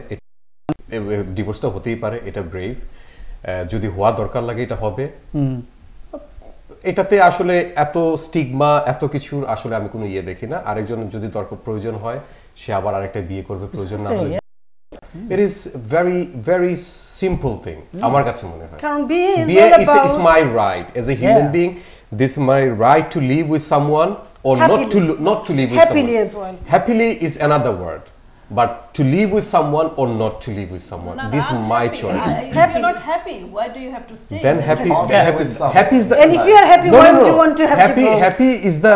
ডিভোর্সটা হতেই পারে, এটা ব্রেভ। যদি হওয়া দরকার লাগে এটা হবে। এটাতে আসলে এত স্টিগমা এত কিছুর আসলে আমি কোনো ইয়ে দেখি না। আরেকজন যদি দরকার প্রয়োজন হয় সে আবার আরেকটা বিয়ে করবে, প্রয়োজন না হলে it is very simple thing আমার কাছে মনে হয়। কারণ বিয়ে is my right as a human being, this is my right to live with someone or not to live with someone. Happily as well. Happily is another word, but to live with someone or not to live with someone, this is my choice. If you're not happy, why do you have to stay? Then happy is the and if you are happy, why do you want to have divorce? Happy is the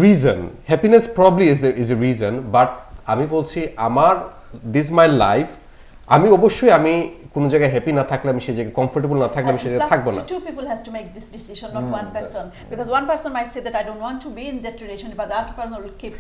reason. Happiness probably is a reason, but আমি বলছি আমার this is my life. আমি অবশ্যই আমি কোন জায়গায় happy না থাকলে আমি সেই জায়গায় কমফোর্টেবল না থাকলে আমি সেই জায়গায় থাকবো না। Two people has to make this decision, not one person, because one person might say that I don't want to be in that relationship, but the other person will keep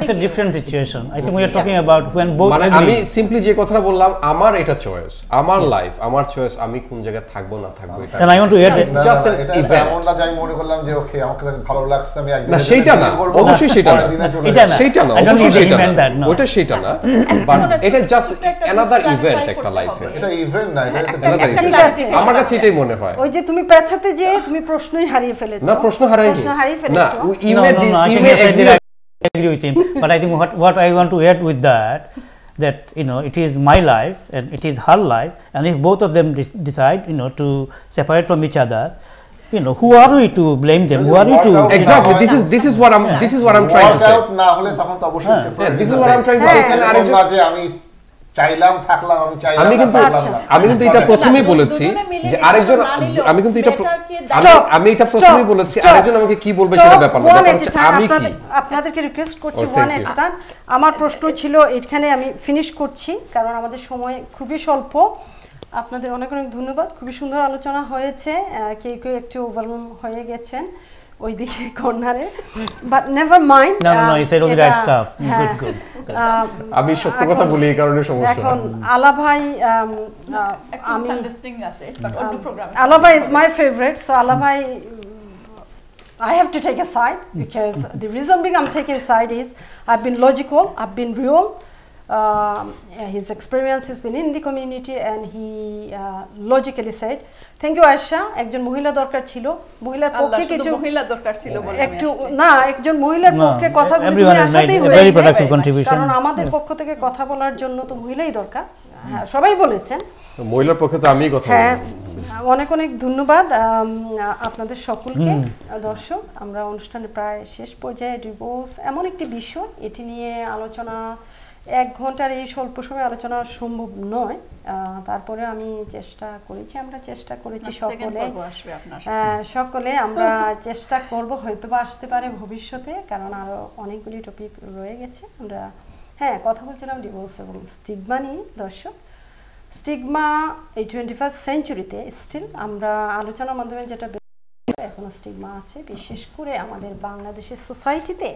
it's a different situation. I think we are talking about when both মানে আমি simply যে কথাটা বললাম আমার এটা choice, আমার life, আমার choice, আমি কোন জায়গায় থাকবো না থাকবো এটা। And I want to add this just এটা এমন না যাই মনে করলাম যে ওকে আমাকে ভালো লাগছে আমি একদিন না সেটা না, অবশ্যই সেটা না, সেটা না, অবশ্যই সেটা না, ওটা সেটা না, বাট এটা জাস্ট অ্যানাদার ইভেন্ট একটা লাইফে। এটা ইভেন্ট না, এটা আমার কাছে এটাই মনে হয়। ওই যে তুমি পেছাতে যে তুমি প্রশ্নই হারিয়ে ফেলেছো। না প্রশ্ন হারাইনি না, you agree with him, but I think what I want to add with that you know it is my life and it is her life, and if both of them decide to separate from each other, who are we to blame them? Who are we to exactly this is what I'm trying to say. না হলে তখন তো অবশ্যই separate, this is what I'm trying to say. এখানে আরেকজন যে আমি চাইলাম থাকলাম, আমি কিন্তু এটা প্রথমেই বলেছি যে আরেকজন, আমি কিন্তু এটা আমি এটা প্রথমেই বলেছি আরেকজন আমাকে কি বলবে সেটা ব্যাপার না, ব্যাপার হচ্ছে আমি কি। আপনাদেরকে রিকোয়েস্ট করছি ওয়ান এট টাইম। আমার প্রশ্ন ছিল এখানে আমি ফিনিশ করছি কারণ আমাদের সময় খুবই স্বল্প। আপনাদের অনেক অনেক ধন্যবাদ, খুবই সুন্দর আলোচনা হয়েছে। কেউ কেউ একটু ওভারওয়েলম হয়ে গেছেন ওইদিকে কর্নারে, but never mind. No, you said all the right stuff. Good. আমি সত্য কথা বলি এই কারণে সমস্যা। এখন আলা ভাই আমি আন্ডারস্ট্যান্ডিং আছে, বাট অন্য প্রোগ্রামে আলা ভাই is my favorite, so আলা ভাই I have to take a side because the reason being I'm taking side is I've been logical, I've been real. His experience has been in the community and he logically said thank you Aisha, একজন মহিলা দরকার ছিল, মহিলার পক্ষে কিছু মহিলা দরকার ছিল বলে একটু না একজন মহিলার পক্ষে কথা বলে আসাতেই হয়েছে, কারণ আমাদের পক্ষ থেকে কথা বলার জন্য তো মহিলাই দরকার। হ্যাঁ সবাই বলেছেন, মহিলার পক্ষে তো আমিই কথা বলছি। অনেক অনেক ধন্যবাদ আপনাদের সকলকে। দর্শক আমরা অনুষ্ঠানে প্রায় শেষ পর্যায়ে, ডিভোর্স এমন একটি বিষয়, এটি নিয়ে আলোচনা 1 ঘন্টার এই স্বল্প সময় আলোচনা সম্ভব নয়, তারপরে আমি আমরা চেষ্টা করেছি সকলে আমরা চেষ্টা করব, হয়তোবা আসতে পারে ভবিষ্যতে, কারণ আরো অনেকগুলি টপিক রয়ে গেছে। আমরা কথা বলছিলাম ডিভোর্স এবং স্টিগমা নিয়ে। দর্শক, স্টিগমা এই 21st সেঞ্চুরিতে স্টিল আমরা আলোচনার মাধ্যমে যেটা এখনো স্টিগমা আছে, বিশেষ করে আমাদের বাংলাদেশের সোসাইটিতে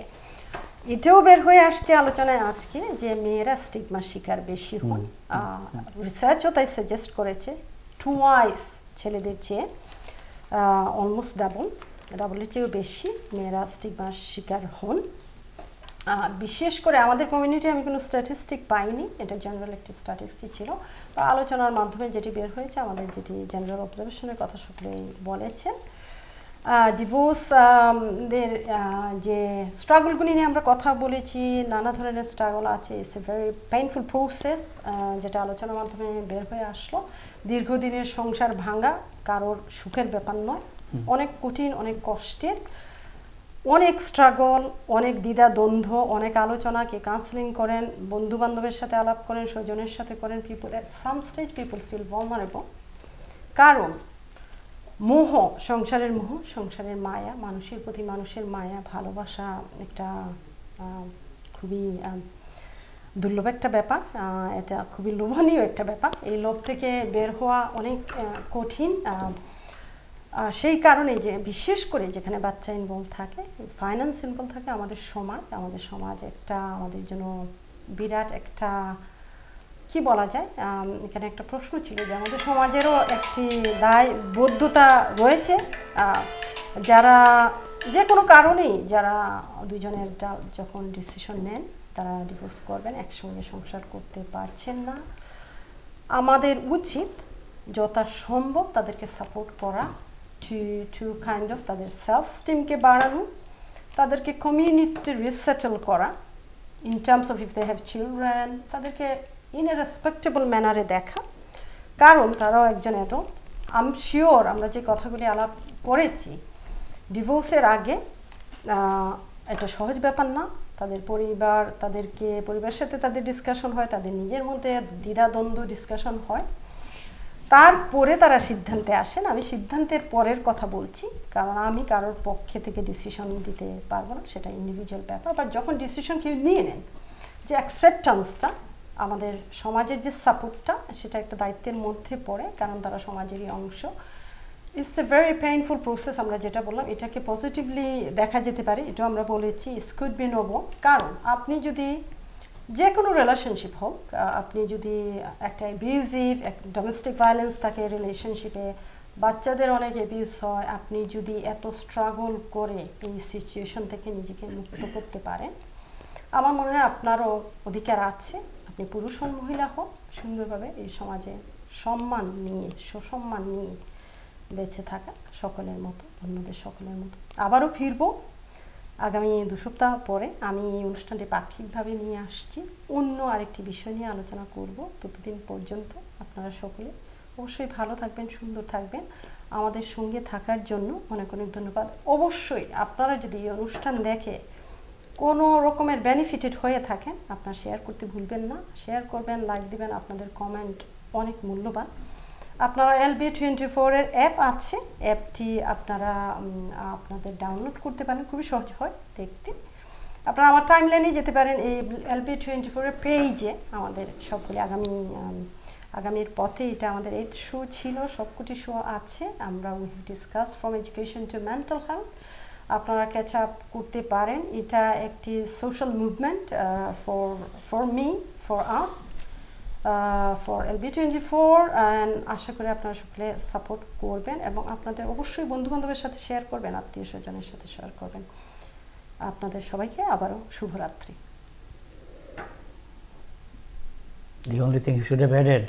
এটাও বের হয়ে আসছে আলোচনায় আজকে যে মেয়েরা স্টিগমার শিকার বেশি হন। রিসার্চও তাই সাজেস্ট করেছে টুয়াইস ছেলেদের চেয়ে, অলমোস্ট ডাবলের চেয়েও বেশি মেয়েরা স্টিগমার শিকার হন। বিশেষ করে আমাদের কমিউনিটি আমি কোনো স্ট্যাটিস্টিক পাইনি, এটা জেনারেল একটি স্ট্যাটিস্টিক ছিল। আলোচনার মাধ্যমে যেটি বের হয়েছে, আমাদের যেটি জেনারেল অবজারভেশনের কথা সকলেই বলেছেন। ডিভোর্স দের যে স্ট্রাগলগুলি নিয়ে আমরা কথা বলেছি, নানা ধরনের স্ট্রাগল আছে। It's a very painful process, যেটা আলোচনার মাধ্যমে বের হয়ে আসলো। দীর্ঘদিনের সংসার ভাঙা কারোর সুখের ব্যাপার নয়, অনেক কঠিন, অনেক কষ্টের, অনেক স্ট্রাগল, অনেক দ্বিধা দ্বন্দ্ব, অনেক আলোচনা। কে কাউন্সেলিং করেন, বন্ধু বান্ধবের সাথে আলাপ করেন, স্বজনের সাথে করেন। পিপল এট সাম স্টেজ পিপল ফিল ভালনারেবল, কারণ মোহ, সংসারের মোহ, সংসারের মায়া, মানুষের প্রতি মানুষের মায়া, ভালোবাসা একটা খুবই দুর্লভ একটা ব্যাপার, এটা খুবই লোভনীয় একটা ব্যাপার। এই লোভ থেকে বের হওয়া অনেক কঠিন। সেই কারণে যে বিশেষ করে যেখানে বাচ্চা ইনভলভ থাকে, ফাইন্যান্স ইনভলভ থাকে, আমাদের সমাজ একটা আমাদের জন্য বিরাট একটা কি বলা যায়, এখানে একটা প্রশ্ন ছিল যে আমাদের সমাজেরও একটি দায়বদ্ধতা রয়েছে। যারা যে কোনো কারণেই যারা দুজনের যখন ডিসিশন নেন তারা ডিভোর্স করবেন, একসঙ্গে সংসার করতে পারছেন না, আমাদের উচিত যথাসম্ভব তাদেরকে সাপোর্ট করা, টু কাইন্ড অফ তাদের সেলফ স্টিমকে বাড়ানো, তাদেরকে কমিউনিটিতে রিসেটেল করা, in terms of if they have children, তাদেরকে ইন এ রেসপেক্টেবল ম্যানারে দেখা, কারণ তারাও একজন অ্যাডাল্ট। আই এম শিওর আমরা যে কথাগুলি আলাপ করেছি, ডিভোর্সের আগে এটা সহজ ব্যাপার না। তাদের পরিবারের সাথে তাদের ডিসকাশন হয়, তাদের নিজের মধ্যে দ্বিধাদ্বন্দ্ব ডিসকাশন হয়, তারপরে তারা সিদ্ধান্তে আসেন। আমি সিদ্ধান্তের পরের কথা বলছি, কারণ আমি কারোর পক্ষে থেকে ডিসিশন দিতে পারবো না, সেটা ইন্ডিভিজুয়াল ব্যাপার। বাট যখন ডিসিশন কেউ নিয়ে নেন, যে অ্যাকসেপ্টেন্সটা, আমাদের সমাজের যে সাপোর্টটা, সেটা একটা দায়িত্বের মধ্যে পড়ে, কারণ তারা সমাজেরই অংশ। It's a very painful process. আমরা যেটা বললাম এটাকে পজিটিভলি দেখা যেতে পারে, এটাও আমরা বলেছি ইটস কুড বি নোবল। কারণ আপনি যদি যে কোনো রিলেশনশিপ হোক, আপনি যদি একটা অ্যাবিউজিভ ডোমেস্টিক ভায়োলেন্স থাকে রিলেশনশিপে, বাচ্চাদের অনেক অ্যাবিউজ হয়, আপনি যদি এত স্ট্রাগল করে এই সিচুয়েশন থেকে নিজেকে মুক্ত করতে পারেন, আমার মনে হয় আপনারও অধিকার আছে, আপনি পুরুষ হন মহিলা হোক, সুন্দরভাবে এই সমাজে সম্মান নিয়ে, সুসম্মান নিয়ে বেঁচে থাকা সকলের মতো, অন্যদের সকলের মতো। আবারও ফিরবো আগামী 2 সপ্তাহ পরে। আমি এই অনুষ্ঠানটি পাক্ষিকভাবে নিয়ে আসছি, অন্য আরেকটি বিষয় নিয়ে আলোচনা করব। ততদিন পর্যন্ত আপনারা সকলে অবশ্যই ভালো থাকবেন, সুন্দর থাকবেন। আমাদের সঙ্গে থাকার জন্য অনেক অনেক ধন্যবাদ। অবশ্যই আপনারা যদি এই অনুষ্ঠান দেখে কোনো রকমের বেনিফিটেড হয়ে থাকেন, আপনারা শেয়ার করতে ভুলবেন না। শেয়ার করবেন, লাইক দিবেন, আপনাদের কমেন্ট অনেক মূল্যবান। আপনারা LB24 এর অ্যাপ আছে, অ্যাপটি আপনারা আপনাদের ডাউনলোড করতে পারেন, খুবই সহজ হয় দেখতে। আপনারা আমার টাইমলাইনে যেতে পারেন, এই LB24 এর পেজে আমাদের সবগুলি আগামীর পথে, এটা আমাদের 8th শো ছিল, সবকটি শো আছে। আমরা we have discuss from education to mental health, আপনারা ক্যাচ আপ করতে পারেন। এটা একটি social movement for me, for us, for LB24, and আশা করি আপনারা সকলে সাপোর্ট করবেন এবং আপনাদের অবশ্যই বন্ধুবান্ধবের সাথে শেয়ার করবেন, আত্মীয় স্বজনের সাথে শেয়ার করবেন। আপনাদের সবাইকে আবারও শুভরাত্রি। The only thing you should have added